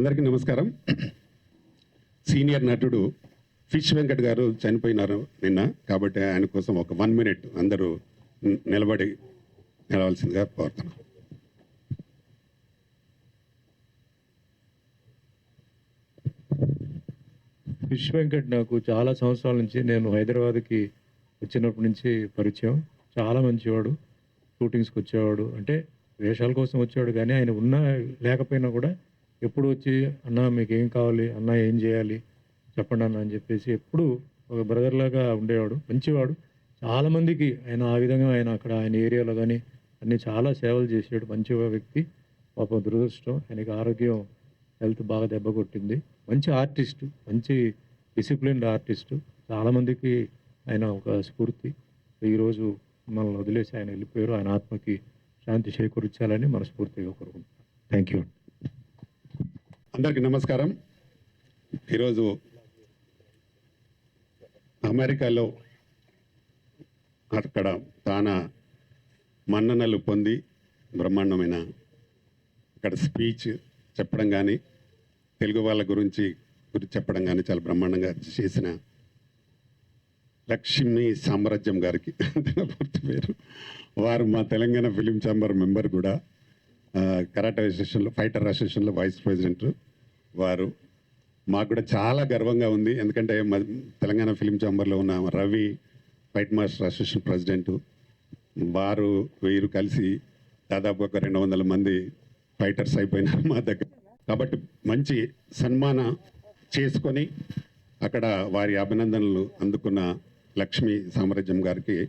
అందరికీ నమస్కారం. సీనియర్ నటుడు ఫిష్ వెంకట్ గారు చనిపోయినారు నిన్న. కాబట్టి ఆయన కోసం ఒక 1 minute అందరూ నిలవాల్సిందిగా కోరుతున్నాను. ఫిష్ వెంకట్ నాకు చాలా సంవత్సరాల నుంచి, నేను హైదరాబాద్కి వచ్చినప్పటి నుంచి పరిచయం. చాలా మంచివాడు, షూటింగ్స్కి వచ్చేవాడు, అంటే వేషాల కోసం వచ్చేవాడు. కానీ ఆయన ఉన్నా లేకపోయినా కూడా ఎప్పుడు వచ్చి అన్న మీకు ఏం కావాలి, అన్న ఏం చేయాలి చెప్పండి అన్న అని చెప్పేసి ఎప్పుడు ఒక బ్రదర్లాగా ఉండేవాడు. మంచివాడు. చాలామందికి ఆయన ఆ విధంగా ఆయన ఏరియాలో కానీ అన్నీ చాలా సేవలు చేసాడు. మంచి వ్యక్తి. పాపం దురదృష్టం, ఆయనకి ఆరోగ్యం హెల్త్ బాగా దెబ్బ కొట్టింది. మంచి ఆర్టిస్టు, మంచి డిసిప్లిన్డ్ ఆర్టిస్టు. చాలామందికి ఆయన ఒక స్ఫూర్తి. ఈరోజు మనల్ని వదిలేసి ఆయన వెళ్ళిపోయారు. ఆయన ఆత్మకి శాంతి చేకూర్చాలని మనస్ఫూర్తిగా కోరుకుంటున్నాను. Thank you. అందరికీ నమస్కారం. ఈరోజు అమెరికాలో అక్కడ తాన మన్ననలు పొంది బ్రహ్మాండమైన అక్కడ స్పీచ్ చెప్పడం కానీ, తెలుగు వాళ్ళ గురించి చెప్పడం కానీ చాలా బ్రహ్మాండంగా చేసిన లక్ష్మీ సామ్రాజ్యం గారికి పూర్తి పేరు, వారు మా తెలంగాణ ఫిలిం ఛాంబర్ మెంబర్ కూడా, కరాటే అసోసియేషన్లో, ఫైటర్ అసోసియేషన్లో వైస్ ప్రెసిడెంట్ వారు. మాకు కూడా చాలా గర్వంగా ఉంది. ఎందుకంటే తెలంగాణ ఫిలిం ఛాంబర్లో ఉన్న Ravi fight master association president, వీరు కలిసి దాదాపు ఒక 200 మంది ఫైటర్స్ అయిపోయినారు మా దగ్గర. కాబట్టి మంచి సన్మాన చేసుకొని అక్కడ వారి అభినందనలు అందుకున్న లక్ష్మీ సామ్రాజ్యం గారికి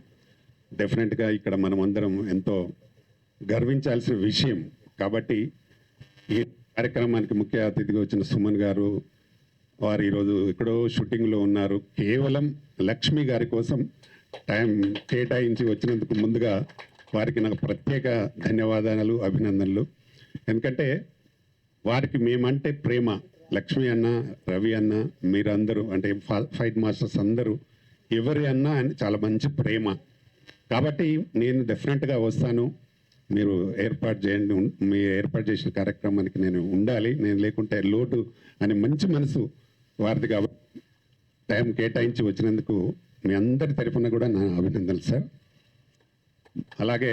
డెఫినెట్గా ఇక్కడ మనం అందరం ఎంతో గర్వించాల్సిన విషయం. కాబట్టి ఈ కార్యక్రమానికి ముఖ్య అతిథిగా వచ్చిన సుమన్ గారు, వారు ఈరోజు ఎక్కడో షూటింగ్లో ఉన్నారు. కేవలం లక్ష్మి గారి కోసం టైం కేటాయించి వచ్చినందుకు ముందుగా వారికి నాకు ప్రత్యేక ధన్యవాదాలు, అభినందనలు. ఎందుకంటే వారికి మేమంటే ప్రేమ. లక్ష్మి అన్న, రవి అన్న, మీరందరూ అంటే ఫైట్ మాస్టర్స్ అందరూ ఎవరి అన్నా అని చాలా మంచి ప్రేమ. కాబట్టి నేను డెఫినెట్గా వస్తాను, మీరు ఏర్పాటు చేయండి, మీ ఏర్పాటు చేసిన కార్యక్రమానికి నేను ఉండాలి, నేను లేకుంటే లోటు అని మంచి మనసు వారిది. కాబట్టి టైం కేటాయించి వచ్చినందుకు మీ అందరి తరఫున కూడా నా అభినందనలు సార్. అలాగే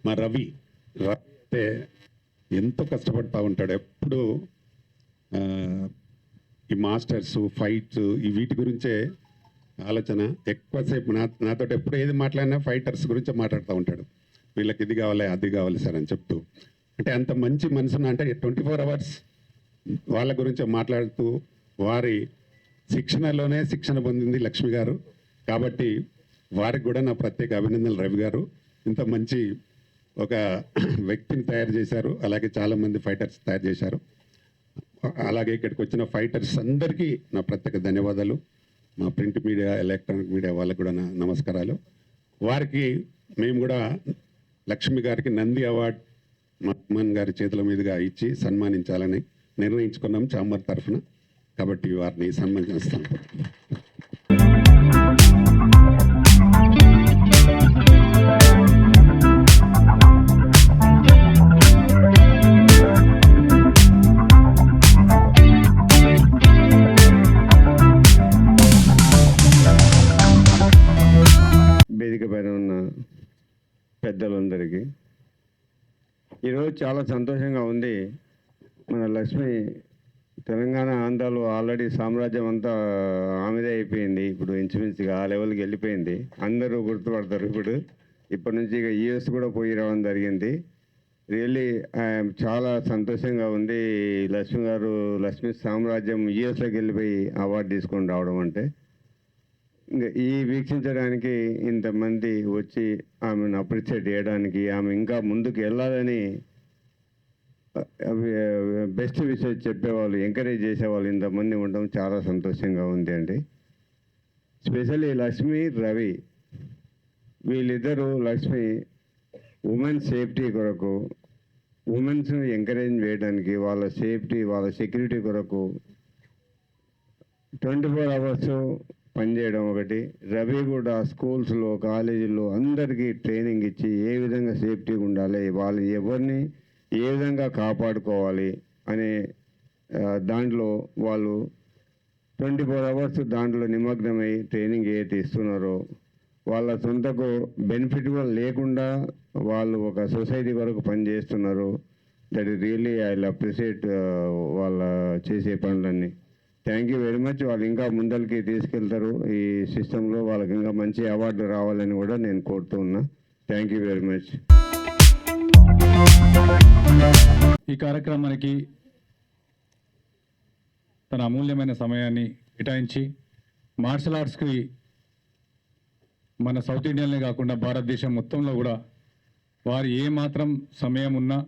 మా రవి అయితే ఎంతో కష్టపడుతూ ఉంటాడు. ఎప్పుడు ఈ మాస్టర్స్, ఫైట్స్, ఈ వీటి గురించే ఆలోచన. ఎక్కువసేపు నాతో ఎప్పుడు ఏది మాట్లాడినా ఫైటర్స్ గురించే మాట్లాడుతూ ఉంటాడు. వీళ్ళకి ఇది కావాలి, అది కావాలి సార్ అని చెప్తూ. అంటే అంత మంచి మనసున, అంటే 24 hours వాళ్ళ గురించే మాట్లాడుతూ, వారి శిక్షణలోనే శిక్షణ పొందింది లక్ష్మి గారు. కాబట్టి వారికి కూడా నా ప్రత్యేక అభినందనలు. రవి గారు ఇంత మంచి ఒక వ్యక్తిని తయారు చేశారు. అలాగే చాలామంది ఫైటర్స్ తయారు చేశారు. అలాగే ఇక్కడికి వచ్చిన ఫైటర్స్ అందరికీ నా ప్రత్యేక ధన్యవాదాలు. మా ప్రింట్ మీడియా, ఎలక్ట్రానిక్ మీడియా వాళ్ళకు కూడా నా నమస్కారాలు. వారికి మేము కూడా లక్ష్మి గారికి నంది అవార్డ్ మన్మోహన్ గారి చేతుల మీదుగా ఇచ్చి సన్మానించాలని నిర్ణయించుకున్నాం ఛాంబర్ తరఫున. కాబట్టి వారిని సన్మానిస్తాం. వేదిక పైన ఉన్న పెద్దలందరికీ ఈరోజు చాలా సంతోషంగా ఉంది. మన లక్ష్మి తెలంగాణ, ఆంధ్రాలో ఆల్రెడీ సామ్రాజ్యం అంతా ఆమెదే అయిపోయింది. ఇప్పుడు ఇంచుమించుగా ఆ లెవెల్కి వెళ్ళిపోయింది. అందరూ గుర్తుపడతారు. ఇప్పటి నుంచి ఇక యూఎస్ కూడా పోయి రావడం జరిగింది. రియల్లీ చాలా సంతోషంగా ఉంది. లక్ష్మి సామ్రాజ్యం యూఎస్లోకి వెళ్ళిపోయి అవార్డు తీసుకొని రావడం అంటే, ఇంకా ఈ వీక్షించడానికి ఇంతమంది వచ్చి ఆమెను అప్రిషియేట్ చేయడానికి, ఆమె ఇంకా ముందుకు వెళ్ళాలని బెస్ట్ విషయం చెప్పేవాళ్ళు, ఎంకరేజ్ చేసేవాళ్ళు ఇంతమంది ఉండడం చాలా సంతోషంగా ఉంది అండి. స్పెషల్లీ లక్ష్మి, రవి వీళ్ళిద్దరూ, లక్ష్మి ఉమెన్ సేఫ్టీ కొరకు, ఉమెన్స్ని ఎంకరేజ్ చేయడానికి, వాళ్ళ సేఫ్టీ, వాళ్ళ సెక్యూరిటీ కొరకు 24 hours పనిచేయడం ఒకటి. రవి కూడా స్కూల్స్లో, కాలేజీల్లో అందరికీ ట్రైనింగ్ ఇచ్చి ఏ విధంగా సేఫ్టీగా ఉండాలి, వాళ్ళు ఎవరిని ఏ విధంగా కాపాడుకోవాలి, అనే దాంట్లో వాళ్ళు 24 అవర్స్ దాంట్లో నిమగ్నమై ట్రైనింగ్ ఏదైతే ఇస్తున్నారో వాళ్ళ సొంతకు బెనిఫిట్ కూడా లేకుండా వాళ్ళు ఒక సొసైటీ వరకు పనిచేస్తున్నారు. That is really I will appreciate వాళ్ళ చేసే పనులన్నీ. Thank you very much. వాళ్ళు ఇంకా ముందరికి తీసుకెళ్తారు ఈ సిస్టంలో. వాళ్ళకి ఇంకా మంచి అవార్డు రావాలని కూడా నేను కోరుతూ ఉన్నా. Thank you very much. ఈ కార్యక్రమానికి తన అమూల్యమైన సమయాన్ని కేటాయించి మార్షల్ ఆర్ట్స్కి మన సౌత్ ఇండియానే కాకుండా భారతదేశం మొత్తంలో కూడా వారు ఏమాత్రం సమయం ఉన్నా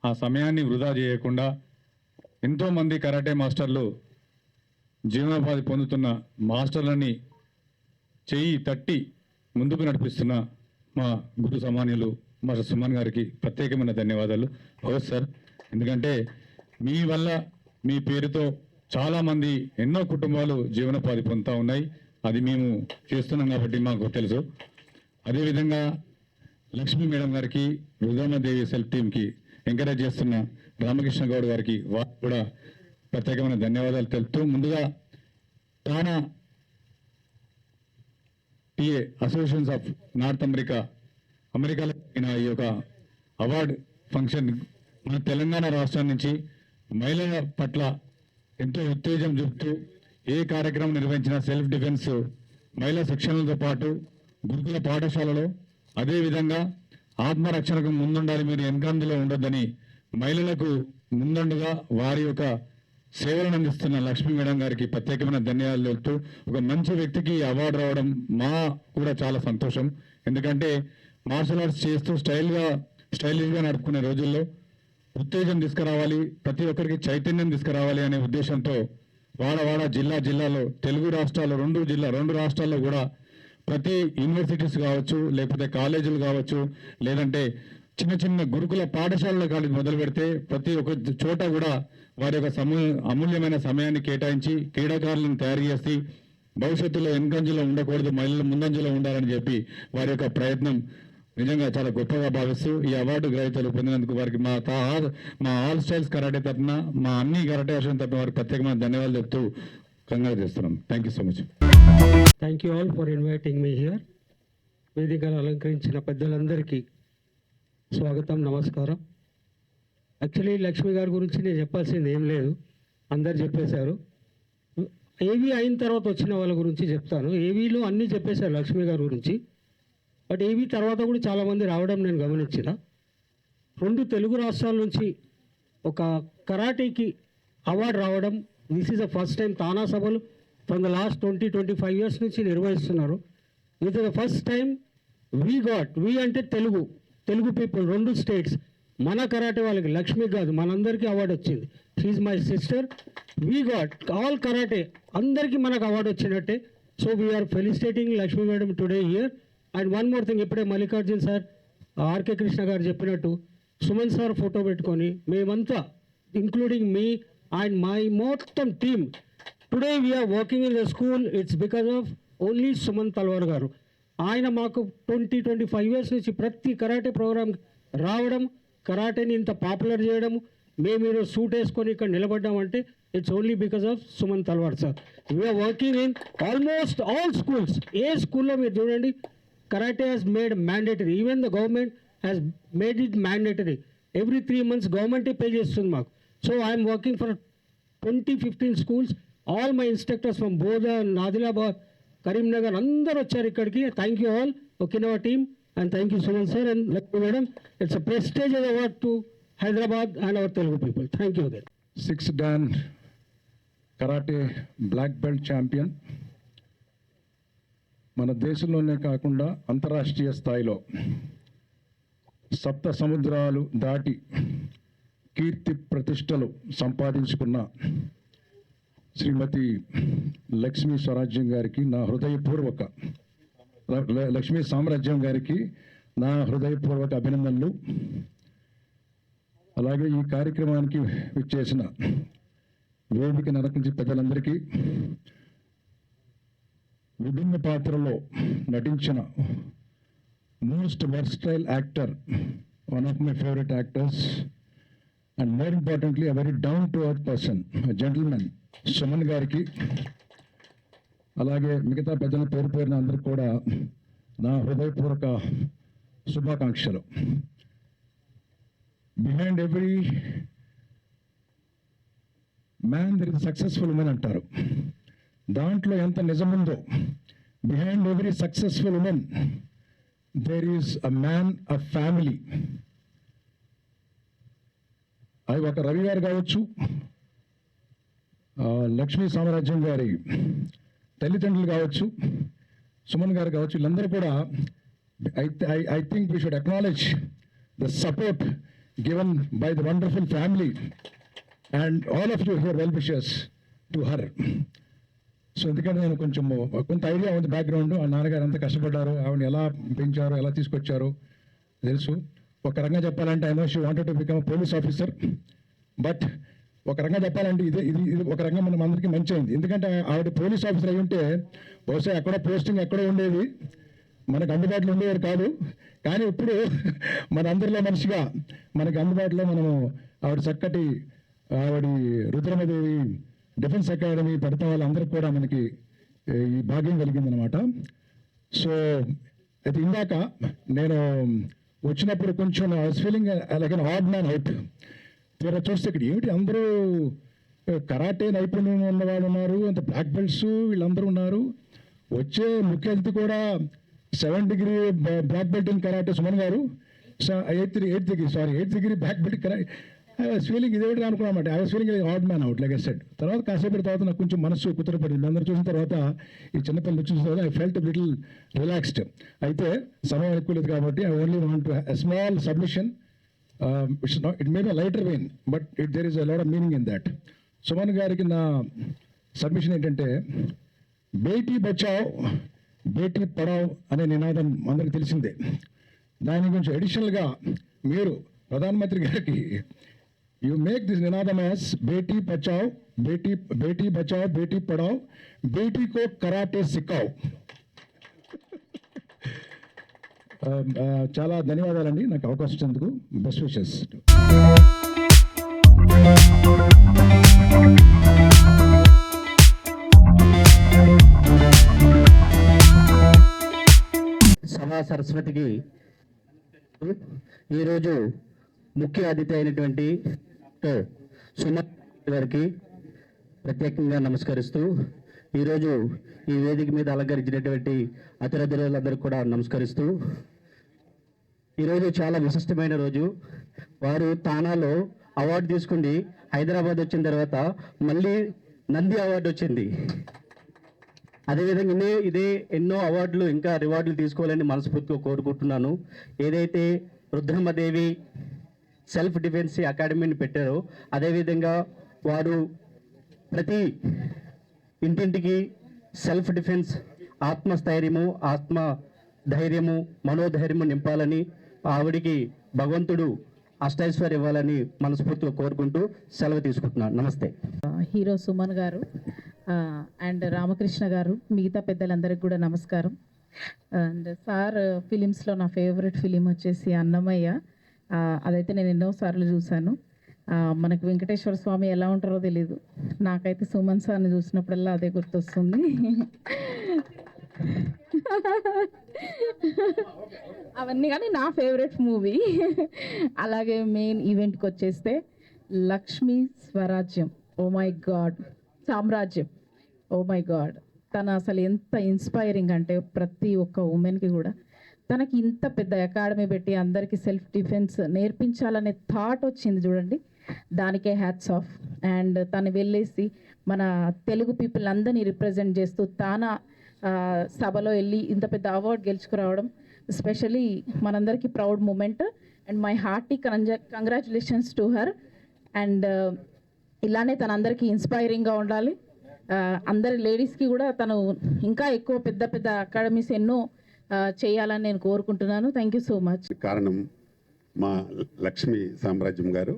ఆ సమయాన్ని వృధా చేయకుండా ఎంతోమంది కరాటే మాస్టర్లు జీవనోపాధి పొందుతున్న మాస్టర్లని చెయ్యి తట్టి ముందుకు నడిపిస్తున్న మా గురు సమాన్యులు మాస్టర్ సుమన్ గారికి ప్రత్యేకమైన ధన్యవాదాలు. ఓకే సార్, ఎందుకంటే మీ వల్ల మీ పేరుతో చాలామంది ఎన్నో కుటుంబాలు జీవనోపాధి పొందుతూ ఉన్నాయి. అది మేము చేస్తున్నాం కాబట్టి మాకు తెలుసు. అదేవిధంగా లక్ష్మీ మేడం గారికి, రుద్రమదేవి సెల్ఫ్ టీమ్కి ఎంకరేజ్ చేస్తున్న రామకృష్ణ గౌడ్ గారికి వారు కూడా ప్రత్యేకమైన ధన్యవాదాలు తెలుపుతూ, ముందుగా టానా టీఏ అసోసియేషన్స్ ఆఫ్ నార్త్ అమెరికాలో ఈ యొక్క అవార్డు ఫంక్షన్ మన తెలంగాణ రాష్ట్రం నుంచి మహిళల పట్ల ఎంతో ఉత్తేజం చూపుతూ ఏ కార్యక్రమం నిర్వహించిన సెల్ఫ్ డిఫెన్స్ మహిళా శిక్షణలతో పాటు గురుకుల పాఠశాలలో అదేవిధంగా ఆత్మరక్షణకు ముందుండాలి, మీరు వెనకందులో ఉండొద్దని మహిళలకు ముందండుగా వారి యొక్క సేవలను అందిస్తున్న లక్ష్మీ మేడం గారికి ప్రత్యేకమైన ధన్యవాదాలు తెలుపుతూ, ఒక మంచి వ్యక్తికి అవార్డు రావడం మా కూడా చాలా సంతోషం. ఎందుకంటే మార్షల్ ఆర్ట్స్ చేస్తూ స్టైలిష్గా నడుపుకునే రోజుల్లో ఉత్తేజం తీసుకురావాలి, ప్రతి ఒక్కరికి చైతన్యం తీసుకురావాలి అనే ఉద్దేశంతో వాడ జిల్లాలో తెలుగు రాష్ట్రాలు రెండు రాష్ట్రాల్లో కూడా ప్రతి యూనివర్సిటీస్ కావచ్చు, లేకపోతే కాలేజీలు కావచ్చు, లేదంటే చిన్న గురుకుల పాఠశాలలో కాలేజీ మొదలు పెడితే ప్రతి ఒక్క చోట కూడా వారి యొక్క అమూల్యమైన సమయాన్ని కేటాయించి క్రీడాకారులను తయారు చేసి భవిష్యత్తులో వెనుకంజలో ఉండకూడదు, మహిళలు ముందంజలో ఉండాలని చెప్పి వారి యొక్క ప్రయత్నం నిజంగా చాలా గొప్పగా భావిస్తూ ఈ అవార్డు గ్రహీతలు పొందినందుకు వారికి మా ఆల్ స్టైల్స్ కరాటే తరఫున, మా అన్ని కరాటే అసోసియేషన్ తరఫున వారికి ప్రత్యేకమైన ధన్యవాదాలు చెప్తూ కంగారు చేస్తున్నాం. Thank you so much. Thank you all for inviting me here. వేదికను అలంకరించిన పెద్దలందరికీ స్వాగతం, నమస్కారం. యాక్చువల్లీ లక్ష్మి గారి గురించి నేను చెప్పాల్సింది ఏం లేదు, అందరు చెప్పేశారు. ఏవీ అయిన తర్వాత వచ్చిన వాళ్ళ గురించి చెప్తాను. ఏవీలో అన్నీ చెప్పేశారు లక్ష్మి గారి గురించి. బట్ ఏవీ తర్వాత కూడా చాలామంది రావడం నేను గమనించిన. 2 తెలుగు రాష్ట్రాల నుంచి ఒక కరాటేకి అవార్డు రావడం, this is the first time. TANA సభలు ఫ్రమ్ ద లాస్ట్ 20-25 years నుంచి నిర్వహిస్తున్నారు. This is the first time we అంటే తెలుగు పీపుల్ 2 స్టేట్స్ మన కరాటే వాళ్ళకి, లక్ష్మి కాదు మనందరికీ అవార్డు వచ్చింది. She's my sister. We got all karate అందరికీ మనకు అవార్డు వచ్చినట్టే. So we are felicitating Lakshmi madam today here. And one more thing, ఇప్పుడే మల్లికార్జున్ సార్, ఆర్కే కృష్ణ గారు చెప్పినట్టు సుమన్ సార్ ఫోటో పెట్టుకొని మేమంతా ఇంక్లూడింగ్ మీ అండ్ మై మొత్తం team today we are working in the school. It's because of only Suman Talwar గారు. ఆయన మాకు 20-25 years నుంచి ప్రతి కరాటే ప్రోగ్రామ్ రావడం, కరాటేని ఇంత పాపులర్ చేయడం, మేము ఈరోజు సూట్ వేసుకొని ఇక్కడ నిలబడ్డామంటే it's only because of Suman Talwar sir. We are working in almost all schools. ఏ స్కూల్లో మీరు చూడండి, karate has made mandatory. Even the government has made it mandatory. Every 3 months government pay చేస్తుంది మాకు. So I am working for 20-15 schools. All my instructors from Bodha, Adilabad, Karimnagar అందరూ వచ్చారు ఇక్కడికి. Thank you all Okinawa team and thank you Suman sir and Lakshmi madam. It's a prestigious award to Hyderabad and our Telugu people. Thank you again. 6th Dan karate black belt champion, మన దేశంలోనే కాకుండా అంతర్రాష్ట్రీయ స్థాయిలో సప్త సముద్రాలు దాటి కీర్తి ప్రతిష్టలు సంపాదించుకున్న శ్రీమతి లక్ష్మీ స్వరాజ్యం గారికి నా హృదయపూర్వక లక్ష్మీ సామ్రాజ్యం గారికి నా హృదయపూర్వక అభినందనలు. అలాగే ఈ కార్యక్రమానికి విచ్చేసిన వేదిక నరకించి పెద్దలందరికీ, విభిన్న పాత్రలో నటించిన most versatile actor, one of my favourite actors and more importantly a very down to earth person, gentlemen Suman గారికి, అలాగే మిగతా పెద్దల పేరు పేరున అందరికి కూడా నా హృదయపూర్వక శుభాకాంక్షలు. Behind every man there is successful women అంటారు. దాంట్లో ఎంత నిజముందో, behind every successful women there is a man, a family. అవి ఒక రవి గారు కావచ్చు, లక్ష్మీ సామ్రాజ్యం గారి తల్లిదండ్రులు కావచ్చు, సుమన్ గారు కావచ్చు, వీళ్ళందరూ కూడా I think we should acknowledge the support given by the wonderful family and all of you here well wishes to her. So ఎందుకంటే నేను కొంత ఐడియా ఉంది బ్యాక్గ్రౌండ్, ఆ నాన్నగారు ఎంత కష్టపడ్డారు, ఆవిడని ఎలా పెంచారు, ఎలా తీసుకొచ్చారు తెలుసు. ఒక రకంగా చెప్పాలంటే I know she wanted to become police officer, but ఒక రకంగా చెప్పాలంటే ఇది ఒక రకంగా మనం అందరికీ మంచి అయింది. ఎందుకంటే ఆవిడ పోలీస్ ఆఫీసర్ అయి ఉంటే బహుశా ఎక్కడో పోస్టింగ్ ఎక్కడో ఉండేది, మనకు అందుబాటులో ఉండేవారు కాదు. కానీ ఇప్పుడు మన అందరిలో మనిషిగా మనకి అందుబాటులో మనము ఆవిడ చక్కటి ఆవిడ రుద్రమదేవి డిఫెన్స్ అకాడమీ పెడతాం, వాళ్ళందరికీ కూడా మనకి ఈ భాగ్యం కలిగిందనమాట. సో అయితే ఇందాక నేను వచ్చినప్పుడు కొంచెం I was feeling like an add man out. తీరా చూస్తే ఇక్కడ ఏమిటి అందరూ కరాటే నైపుణ్యం ఉన్న వాళ్ళు ఉన్నారు, అంత బ్లాక్ బెల్ట్స్ వీళ్ళందరూ ఉన్నారు. వచ్చే ముఖ్య అతిథి కూడా 7th degree black belt in karate Suman గారు, 8th degree black belt karate. I was feeling ఇదేమిటి అనుకున్నామాట. I was feeling odd man out like I said. తర్వాత కాసేపటి తర్వాత నాకు కొంచెం మనసు కుదురపడింది. అందరూ చూసిన తర్వాత, ఈ చిన్నపిల్లలు చూసిన తర్వాత ఐ ఫెల్ట్ లిటిల్ రిలాక్స్డ్. అయితే సమయం ఎక్కువ లేదు కాబట్టి I only want to small submission. It may be lighter vein, but there is a lot of meaning in that. Suman గారికి నా సబ్మిషన్ ఏంటంటే, బేటీ బచావ్ బేటీ పడావ్ అనే నినాదం అందరికి తెలిసిందే. దాని గురించి అడిషనల్గా మీరు ప్రధానమంత్రి గారికి యూ మేక్ దిస్ నినాదం యాజ్ బేటీ బచావ్ బేటీ పడావ్ బేటీకో కరాటే సిక్కావ్. చాలా ధన్యవాదాలండి నాకు అవకాశం ఇచ్చినందుకు. Best wishes. సభా సరస్వతికి ఈరోజు ముఖ్య అతిథి అయినటువంటి సుమన్ గారికి ప్రత్యేకంగా నమస్కరిస్తూ, ఈరోజు ఈ వేదిక మీద అలంకరించినటువంటి అతిథులందరికీ కూడా నమస్కరిస్తూ, ఈరోజు చాలా విశిష్టమైన రోజు. వారు తానాలో అవార్డు తీసుకుని హైదరాబాద్ వచ్చిన తర్వాత మళ్ళీ నంది అవార్డు వచ్చింది. అదేవిధంగా ఇదే ఎన్నో అవార్డులు, ఇంకా రివార్డులు తీసుకోవాలని మనస్ఫూర్తిగా కోరుకుంటున్నాను. ఏదైతే రుద్రమదేవి సెల్ఫ్ డిఫెన్స్ అకాడమీని పెట్టారో, అదేవిధంగా వారు ప్రతి ఇంటింటికి సెల్ఫ్ డిఫెన్స్ ఆత్మస్థైర్యము, ఆత్మ ధైర్యము, మనోధైర్యము నింపాలని, ఆవిడికి భగవంతుడు అష్టైశ్వర్యం ఇవ్వాలని మనస్ఫూర్తిగా కోరుకుంటూ సెలవు తీసుకుంటున్నాను. నమస్తే. హీరో సుమన్ గారు అండ్ రామకృష్ణ గారు, మిగతా పెద్దలందరికీ కూడా నమస్కారం. అండ్ సార్ ఫిలిమ్స్లో నా ఫేవరెట్ ఫిలిం వచ్చేసి అన్నమయ్య. అదైతే నేను ఎన్నోసార్లు చూశాను. మనకు వెంకటేశ్వర స్వామి ఎలా ఉంటారో తెలీదు, నాకైతే సుమన్ సార్ని చూసినప్పుడల్లా అదే గుర్తొస్తుంది. అవన్నీ కానీ నా ఫేవరెట్ మూవీ. అలాగే మెయిన్ ఈవెంట్కి వచ్చేస్తే లక్ష్మీ స్వరాజ్యం, ఓ మై గాడ్, సామ్రాజ్యం, ఓ మై గాడ్. తను అసలు ఎంత ఇన్స్పైరింగ్ అంటే ప్రతి ఒక్క ఉమెన్కి కూడా తనకి ఇంత పెద్ద అకాడమీ పెట్టి అందరికీ సెల్ఫ్ డిఫెన్స్ నేర్పించాలనే థాట్ వచ్చింది చూడండి, దానికే హ్యాట్స్ ఆఫ్. అండ్ తను వెళ్ళేసి మన తెలుగు పీపుల్ అందరినీ రిప్రజెంట్ చేస్తూ తాన సభలో వెళ్ళి ఇంత పెద్ద అవార్డు గెలుచుకురావడం ఎస్పెషలీ మనందరికీ proud moment. And my hearty congratulations to her. And ఇలానే తన అందరికీ ఇన్స్పైరింగ్గా ఉండాలి. అందరి లేడీస్కి కూడా తను ఇంకా ఎక్కువ పెద్ద పెద్ద అకాడమీస్ ఎన్నో చేయాలని నేను కోరుకుంటున్నాను. Thank you so much. కారణం మా లక్ష్మీ సామ్రాజ్యం గారు.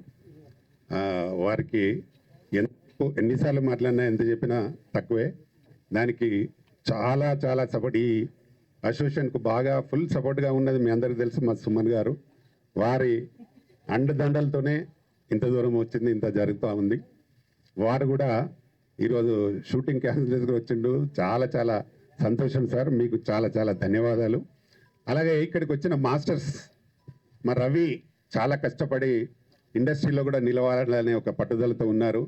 వారికి ఎన్నిసార్లు మాట్లాడినా ఎంత చెప్పినా తక్కువే. దానికి చాలా చాలా సపోర్ట్, ఈ అసోసియేషన్కు బాగా ఫుల్ సపోర్ట్గా ఉన్నది మీ అందరికీ తెలుసు మా సుమన్ గారు. వారి అండదండలతోనే ఇంత దూరం వచ్చింది, ఇంత జరుగుతూ ఉంది. వారు కూడా ఈరోజు షూటింగ్ క్యాన్సిల్ వచ్చిండు. చాలా చాలా సంతోషం సార్, మీకు చాలా చాలా ధన్యవాదాలు. అలాగే ఇక్కడికి వచ్చిన మాస్టర్స్, మా రవి చాలా కష్టపడి ఇండస్ట్రీలో కూడా నిలవాలనే ఒక పట్టుదలతో ఉన్నారు.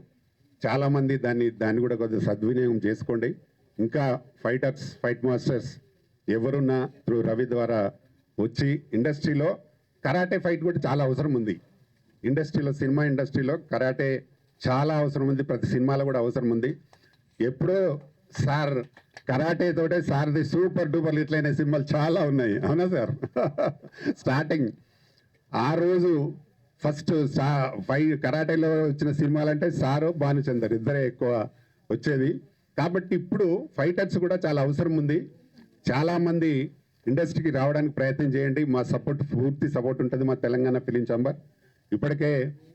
చాలామంది దాన్ని కూడా కొద్దిగా సద్వినియోగం చేసుకోండి. ఇంకా ఫైటర్స్, ఫైట్ మాస్టర్స్ ఎవరున్నా త్రూ రవి ద్వారా వచ్చి ఇండస్ట్రీలో కరాటే ఫైట్ కూడా చాలా అవసరం ఉంది. ఇండస్ట్రీలో, సినిమా ఇండస్ట్రీలో కరాటే చాలా అవసరం ఉంది. ప్రతి సినిమాలో కూడా అవసరం ఉంది. ఎప్పుడో సార్ కరాటే తోటే సార్ది సూపర్ డూపర్ ఇట్లయిన సినిమాలు చాలా ఉన్నాయి, అవునా సార్? స్టార్టింగ్ ఆ రోజు ఫస్ట్ కరాటేలో వచ్చిన సినిమాలంటే సారు, భానుచందర్ ఇద్దరే ఎక్కువ వచ్చేది. కాబట్టి ఇప్పుడు ఫైటర్స్ కూడా చాలా అవసరం ఉంది. చాలామంది ఇండస్ట్రీకి రావడానికి ప్రయత్నం చేయండి. మా సపోర్ట్, పూర్తి సపోర్ట్ ఉంటుంది మా తెలంగాణ ఫిలిం ఛాంబర్. ఇప్పటికే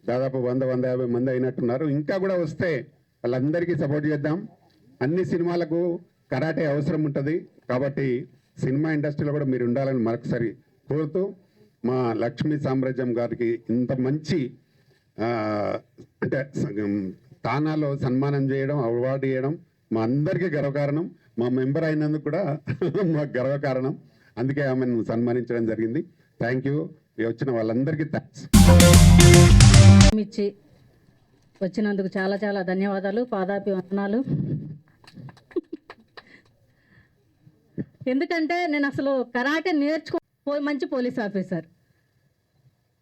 దాదాపు 100-150 మంది అయినట్టున్నారు. ఇంకా కూడా వస్తే వాళ్ళందరికీ సపోర్ట్ చేద్దాం. అన్ని సినిమాలకు కరాటే అవసరం ఉంటుంది. కాబట్టి సినిమా ఇండస్ట్రీలో కూడా మీరు ఉండాలని మరొకసారి కోరుతూ, మా లక్ష్మీ సామ్రాజ్యం గారికి ఇంత మంచి అంటే తానాలో సన్మానం చేయడం, అవార్డు చేయడం మా అందరికీ గర్వకారణం. మా మెంబర్ అయినందుకు కూడా మాకు గర్వకారణం. అందుకే ఆమెను సన్మానించడం జరిగింది. Thank you. వచ్చిన వాళ్ళందరికీ థ్యాంక్స్. ఇచ్చి వచ్చినందుకు చాలా చాలా ధన్యవాదాలు, పాదాపి వందనాలు. ఎందుకంటే నేను అసలు కరాటే మంచి పోలీస్ ఆఫీసర్.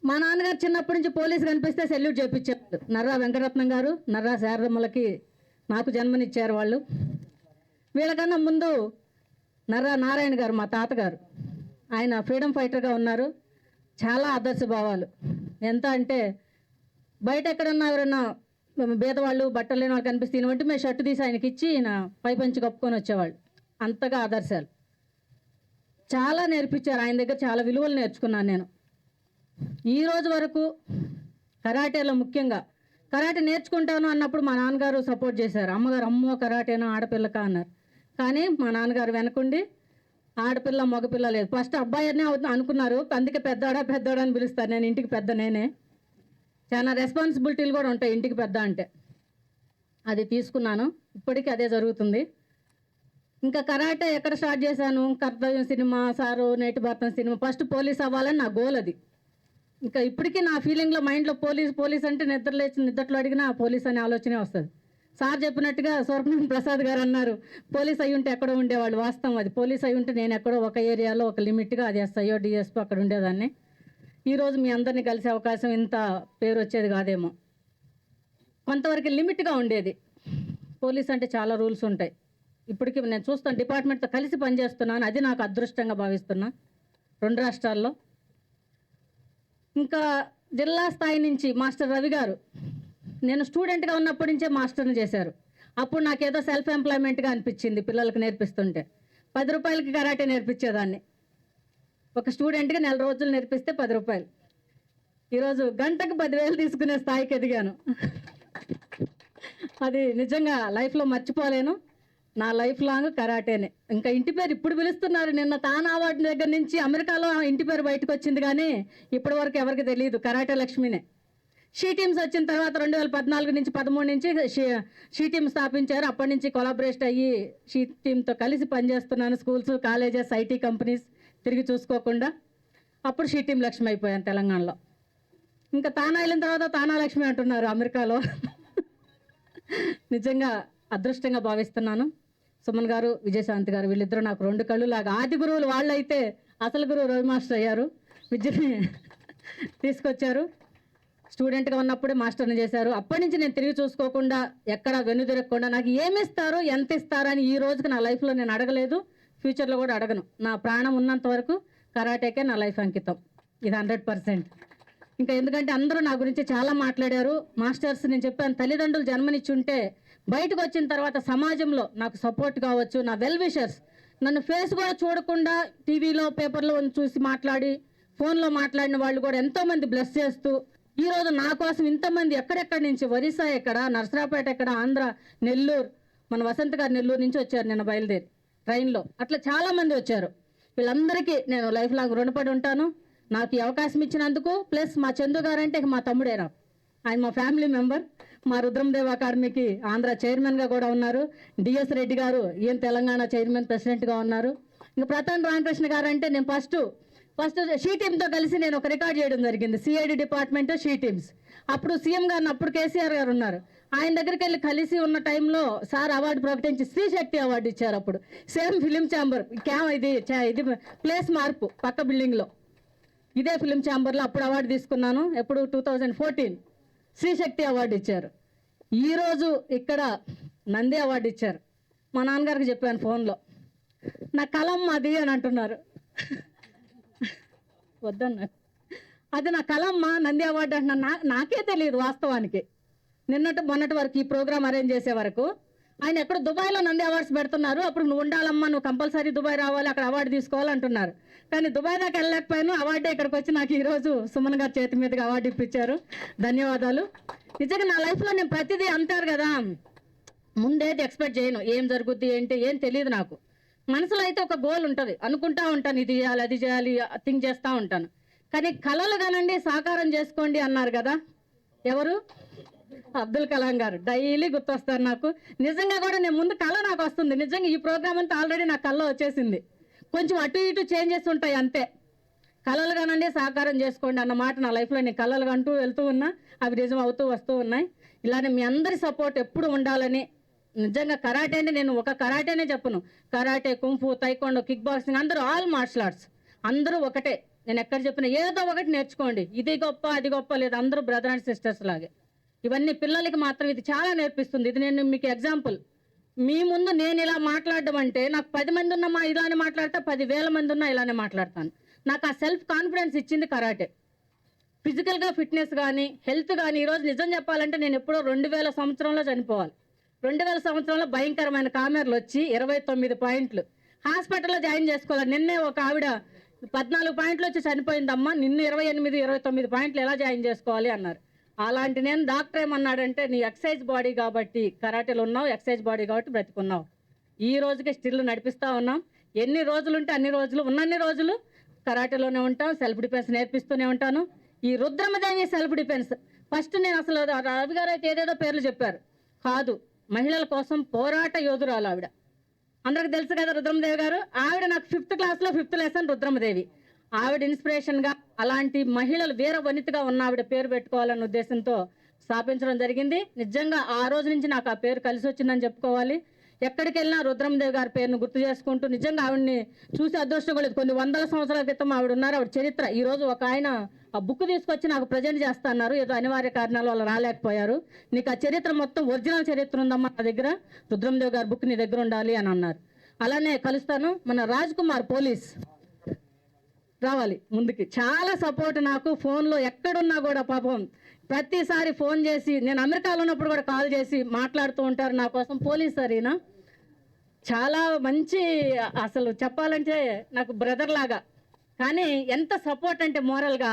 మా నాన్నగారు చిన్నప్పటి నుంచి పోలీసు కనిపిస్తే సెల్యూట్ చేయించేవాళ్ళు. నర్రా వెంకటరత్నం గారు, నర్రా శారదమ్మలకి నాకు జన్మనిచ్చారు వాళ్ళు. వీళ్ళకన్నా ముందు నర్రా నారాయణ గారు, మా తాతగారు, ఆయన ఫ్రీడమ్ ఫైటర్గా ఉన్నారు. చాలా ఆదర్శ భావాలు. ఎంత అంటే బయట ఎక్కడన్నా ఎవరన్నా పేదవాళ్ళు, బట్టలు లేని వాళ్ళు కనిపిస్తే ఈయన మేము షర్టు తీసి ఆయనకి ఇచ్చి ఈయన పై పంచి కప్పుకొని వచ్చేవాళ్ళు. అంతగా ఆదర్శాలు చాలా నేర్పించారు. ఆయన దగ్గర చాలా విలువలు నేర్చుకున్నాను నేను. ఈ రోజు వరకు కరాటేలో ముఖ్యంగా కరాటే నేర్చుకుంటాను అన్నప్పుడు మా నాన్నగారు సపోర్ట్ చేశారు. అమ్మగారు అమ్మో కరాటేనా ఆడపిల్లకా అన్నారు. కానీ మా నాన్నగారు వెనకుండి ఆడపిల్ల మగపిల్ల లేదు, ఫస్ట్ అబ్బాయినే అనుకున్నారు. అందుకే పెద్దాడా అని పిలుస్తారు. నేను ఇంటికి పెద్ద నేనే. చాలా రెస్పాన్సిబిలిటీలు కూడా ఉంటాయి ఇంటికి పెద్ద అంటే. అది తీసుకున్నాను. ఇప్పటికీ అదే జరుగుతుంది. ఇంకా కరాటే ఎక్కడ స్టార్ట్ చేశాను? కర్తవ్యం సినిమా, సారు, నేటి భారతం సినిమా. ఫస్ట్ పోలీస్ అవ్వాలని నా గోల్ అది. ఇంకా ఇప్పటికీ నా ఫీలింగ్లో, మైండ్లో పోలీస్ అంటే నిద్రలో అడిగినా పోలీస్ అనే ఆలోచనే వస్తుంది. సార్ చెప్పినట్టుగా సూరపనేని ప్రసాద్ గారు అన్నారు, పోలీస్ అయి ఉంటే ఎక్కడో ఉండేవాళ్ళు. వాస్తవం అది. పోలీస్ అయి ఉంటే నేను ఎక్కడో ఒక ఏరియాలో ఒక లిమిట్గా, అది ఎస్ఐయో డిఎస్పీ అక్కడ ఉండేదాన్ని. ఈరోజు మీ అందరినీ కలిసే అవకాశం, ఇంత పేరు వచ్చేది కాదేమో. కొంతవరకు లిమిట్గా ఉండేది. పోలీస్ అంటే చాలా రూల్స్ ఉంటాయి. ఇప్పటికీ నేను చూస్తాను, డిపార్ట్మెంట్తో కలిసి పనిచేస్తున్నాను. అది నాకు అదృష్టంగా భావిస్తున్నా 2 రాష్ట్రాల్లో. ఇంకా జిల్లా స్థాయి నుంచి మాస్టర్ రవి గారు, నేను స్టూడెంట్గా ఉన్నప్పటి నుంచే మాస్టర్ని చేశారు. అప్పుడు నాకేదో సెల్ఫ్ ఎంప్లాయ్మెంట్గా అనిపించింది. పిల్లలకు నేర్పిస్తుంటే 10 రూపాయలకి కరాటే నేర్పించేదాన్ని. ఒక స్టూడెంట్గా 4 రోజులు నేర్పిస్తే 10 రూపాయలు. ఈరోజు గంటకు 10,000 తీసుకునే స్థాయికి ఎదిగాను. అది నిజంగా లైఫ్లో మర్చిపోలేను. నా లైఫ్ లాంగ్ కరాటేనే. ఇంకా ఇంటి పేరు ఇప్పుడు పిలుస్తున్నారు. నిన్న తానా అవార్డు దగ్గర నుంచి అమెరికాలో ఇంటి పేరు బయటకు వచ్చింది, కానీ ఇప్పటి వరకు ఎవరికి తెలియదు. కరాటే లక్ష్మినే. షీ టీమ్స్ వచ్చిన తర్వాత 2014 నుంచి 13 నుంచి షీ టీమ్ స్థాపించారు. అప్పటి నుంచి కొలాబరేట్ అయ్యి షీ టీమ్తో కలిసి పనిచేస్తున్నాను. స్కూల్స్, కాలేజెస్, ఐటీ కంపెనీస్ తిరిగి చూసుకోకుండా. అప్పుడు షీ టీమ్ లక్ష్మి అయిపోయాను తెలంగాణలో. ఇంకా తానా వెళ్ళిన తర్వాత తానా లక్ష్మి అంటున్నారు అమెరికాలో. నిజంగా అదృష్టంగా భావిస్తున్నాను. సుమన్ గారు, విజయశాంతి గారు, వీళ్ళిద్దరూ నాకు 2 కళ్ళు లాగా. ఆది గురువులు వాళ్ళైతే అసలు గురువు రవి మాస్టర్ అయ్యారు. విద్యని తీసుకొచ్చారు. స్టూడెంట్గా ఉన్నప్పుడే మాస్టర్ని చేశారు. అప్పటి నుంచి నేను తిరిగి చూసుకోకుండా, ఎక్కడ వెన్నుదిరగకుండా, నాకు ఏమి ఇస్తారు, ఎంత ఇస్తారు అని ఈ రోజుకి నా లైఫ్లో నేను అడగలేదు. ఫ్యూచర్లో కూడా అడగను. నా ప్రాణం ఉన్నంత వరకు కరాటేకే నా లైఫ్ అంకితం. ఇది 100%. ఇంకా ఎందుకంటే అందరూ నా గురించి చాలా మాట్లాడారు. మాస్టర్స్, నేను చెప్పాను, తల్లిదండ్రులు జన్మనిచ్చి ఉంటే బయటకు వచ్చిన తర్వాత సమాజంలో నాకు సపోర్ట్ కావచ్చు. నా వెల్ విషర్స్ నన్ను ఫేస్ కూడా చూడకుండా టీవీలో, పేపర్లో చూసి మాట్లాడి, ఫోన్లో మాట్లాడిన వాళ్ళు కూడా ఎంతోమంది బ్లెస్ చేస్తూ, ఈరోజు నా కోసం ఇంతమంది ఎక్కడెక్కడి నుంచి, ఒరిస్సా ఎక్కడ, నర్సరాపేట ఎక్కడ, ఆంధ్ర, నెల్లూరు, మన వసంత్ గారు నెల్లూరు నుంచి వచ్చారు నిన్న బయలుదేరి ట్రైన్లో. అట్లా చాలామంది వచ్చారు. వీళ్ళందరికీ నేను లైఫ్ లాంగ్ రుణపడి ఉంటాను. నాకు ఈ అవకాశం ఇచ్చినందుకు. ప్లస్ మా చందు గారు అంటే మా తమ్ముడే నాకు. ఆయన మా ఫ్యామిలీ మెంబర్. మా రుద్రందేవ్ అకాడమీకి ఆంధ్ర చైర్మన్గా కూడా ఉన్నారు. డిఎస్ రెడ్డి గారు ఈయన తెలంగాణ చైర్మన్ ప్రెసిడెంట్గా ఉన్నారు. ఇంకా ప్రతాన్ రామకృష్ణ గారు అంటే నేను ఫస్ట్ షీ టీమ్తో కలిసి నేను ఒక రికార్డ్ చేయడం జరిగింది. CID department she teams. అప్పుడు సీఎం గారిని, అప్పుడు కేసీఆర్ గారు ఉన్నారు, ఆయన దగ్గరికి వెళ్ళి కలిసి ఉన్న టైంలో సార్ అవార్డు ప్రకటించి స్త్రీ శక్తి అవార్డు ఇచ్చారు. అప్పుడు సేమ్ ఫిలిం ఛాంబర్ ఇది ప్లేస్ మార్పు పక్క బిల్డింగ్లో, ఇదే ఫిలిం ఛాంబర్లో అప్పుడు అవార్డు తీసుకున్నాను. ఎప్పుడు 2014 స్త్రీ శక్తి అవార్డు ఇచ్చారు. ఈరోజు ఇక్కడ నంది అవార్డు ఇచ్చారు. మా నాన్నగారికి చెప్పాను ఫోన్లో, నా కలం అది అని అంటున్నారు. వద్దన్నా, అది నా కలమ్మ, నంది అవార్డు అంటున్నా. నాకే తెలియదు వాస్తవానికి. మొన్నటి వరకు ఈ ప్రోగ్రామ్ అరేంజ్ చేసే వరకు ఆయన ఎక్కడ దుబాయ్లో నంది అవార్డ్స్ పెడుతున్నారు. అప్పుడు నువ్వు ఉండాలమ్మా, నువ్వు కంపల్సరీ దుబాయ్ రావాలి, అక్కడ అవార్డు తీసుకోవాలంటున్నారు. కానీ దుబాయ్ దాకా వెళ్ళలేకపోయాను. అవార్డే ఇక్కడికి వచ్చి నాకు ఈరోజు సుమన్ గారి చేతి మీదుగా అవార్డు ఇప్పించారు. ధన్యవాదాలు. నిజంగా నా లైఫ్లో నేను ప్రతిదీ అంటారు కదా, ముందేది ఎక్స్పెక్ట్ చేయను. ఏం జరుగుద్ది ఏంటి ఏం తెలియదు నాకు. మనసులో అయితే ఒక గోల్ ఉంటుంది, అనుకుంటా ఉంటాను, ఇది చేయాలి అది చేయాలి, థింక్ చేస్తూ ఉంటాను. కానీ కళలు కానండి సాకారం చేసుకోండి అన్నారు కదా, ఎవరు? అబ్దుల్ కలాం గారు. డైలీ గుర్తొస్తారు నాకు. నిజంగా కూడా నేను ముందు కళ నాకు వస్తుంది. నిజంగా ఈ ప్రోగ్రామ్ అంతా ఆల్రెడీ నా కళ్ళ వచ్చేసింది. కొంచెం అటు ఇటు చేంజెస్ ఉంటాయి అంతే. కళలు కానండి సాకారం చేసుకోండి అన్న మాట నా లైఫ్లో నేను కళలు అంటూ వెళ్తూ ఉన్నా, అవి నిజం అవుతూ వస్తూ ఉన్నాయి. ఇలానే మీ అందరి సపోర్ట్ ఎప్పుడు ఉండాలని. నిజంగా కరాటే అంటే నేను ఒక కరాటేనే చెప్పను, కరాటే, కుంఫు, తైకోండో, కిక్ బాక్సింగ్ అందరూ ఆల్ మార్షల్ ఆర్ట్స్ అందరూ ఒకటే. నేను ఎక్కడ చెప్పినా ఏదో ఒకటి నేర్చుకోండి. ఇది గొప్ప అది గొప్ప లేదు, అందరూ బ్రదర్ అండ్ సిస్టర్స్ లాగే. ఇవన్నీ పిల్లలకి మాత్రం ఇది చాలా నేర్పిస్తుంది. ఇది నేను మీకు ఎగ్జాంపుల్. మీ ముందు నేను ఇలా మాట్లాడడం అంటే, నాకు 10 మంది ఉన్నమా ఇలానే మాట్లాడతా, 10,000 మంది ఉన్నా ఇలానే మాట్లాడతాను. నాకు ఆ సెల్ఫ్ కాన్ఫిడెన్స్ ఇచ్చింది కరాటే. ఫిజికల్గా ఫిట్నెస్ కానీ హెల్త్ కానీ. ఈరోజు నిజం చెప్పాలంటే నేను ఎప్పుడో 2000 సంవత్సరంలో చనిపోవాలి. 2000 సంవత్సరంలో భయంకరమైన కామెర్లు వచ్చి 29 పాయింట్లు హాస్పిటల్లో జాయిన్ చేసుకోవాలి. నిన్నే ఒక ఆవిడ 14 పాయింట్లు వచ్చి చనిపోయిందమ్మా, నిన్ను 28, 29 పాయింట్లు ఎలా జాయిన్ చేసుకోవాలి అన్నారు. అలాంటి నేను డాక్టర్ ఏమన్నాడంటే, నీ ఎక్సైజ్ బాడీ కాబట్టి కరాటేలో ఉన్నావు, ఎక్సైజ్ బాడీ కాబట్టి బ్రతికున్నావు. ఈ రోజుకి స్టిల్ నడిపిస్తూ ఉన్నాం. ఎన్ని రోజులు ఉంటే అన్ని రోజులు, ఉన్నన్ని రోజులు కరాటేలోనే ఉంటాం. సెల్ఫ్ డిఫెన్స్ నేర్పిస్తూనే ఉంటాను. ఈ రుద్రమదేవి సెల్ఫ్ డిఫెన్స్ ఫస్ట్ నేను అసలు రవి గారు అయితే ఏదేదో పేర్లు చెప్పారు కాదు, మహిళల కోసం పోరాట యోధురాలు ఆవిడ. అందరికి తెలుసు కదా రుద్రమదేవి గారు. ఆవిడ నాకు 5th క్లాస్లో 5th లెసన్ రుద్రమదేవి. ఆవిడ ఇన్స్పిరేషన్గా అలాంటి మహిళలు వీర వనితగా ఉన్న ఆవిడ పేరు పెట్టుకోవాలన్న ఉద్దేశంతో స్థాపించడం జరిగింది. నిజంగా ఆ రోజు నుంచి నాకు ఆ పేరు కలిసి వచ్చిందని చెప్పుకోవాలి. ఎక్కడికి వెళ్ళినా రుద్రమదేవి గారి పేరును గుర్తు చేసుకుంటూ నిజంగా ఆవిడని చూసి అదృష్టం కూడా లేదు. కొన్ని వందల సంవత్సరాల క్రితం ఆవిడ ఉన్నారు. ఆవిడ చరిత్ర ఈరోజు ఒక ఆయన ఆ బుక్ తీసుకొచ్చి నాకు ప్రజెంట్ చేస్తా అన్నారు. ఏదో అనివార్య కారణాల వల్ల రాలేకపోయారు. నీకు ఆ చరిత్ర మొత్తం ఒరిజినల్ చరిత్ర ఉందమ్మా నా దగ్గర, రుద్రమదేవి గారి బుక్ నీ దగ్గర ఉండాలి అని అన్నారు. అలానే కలుస్తాను. మన రాజ్ కుమార్ పోలీస్ రావాలి ముందుకి, చాలా సపోర్ట్ నాకు. ఫోన్లో ఎక్కడున్నా కూడా పాపం ప్రతిసారి ఫోన్ చేసి, నేను అమెరికాలో ఉన్నప్పుడు కూడా కాల్ చేసి మాట్లాడుతూ ఉంటారు నా కోసం. పోలీస్ సరేనా, చాలా మంచి, అసలు చెప్పాలంటే నాకు బ్రదర్ లాగా. కానీ ఎంత సపోర్ట్ అంటే మోరల్గా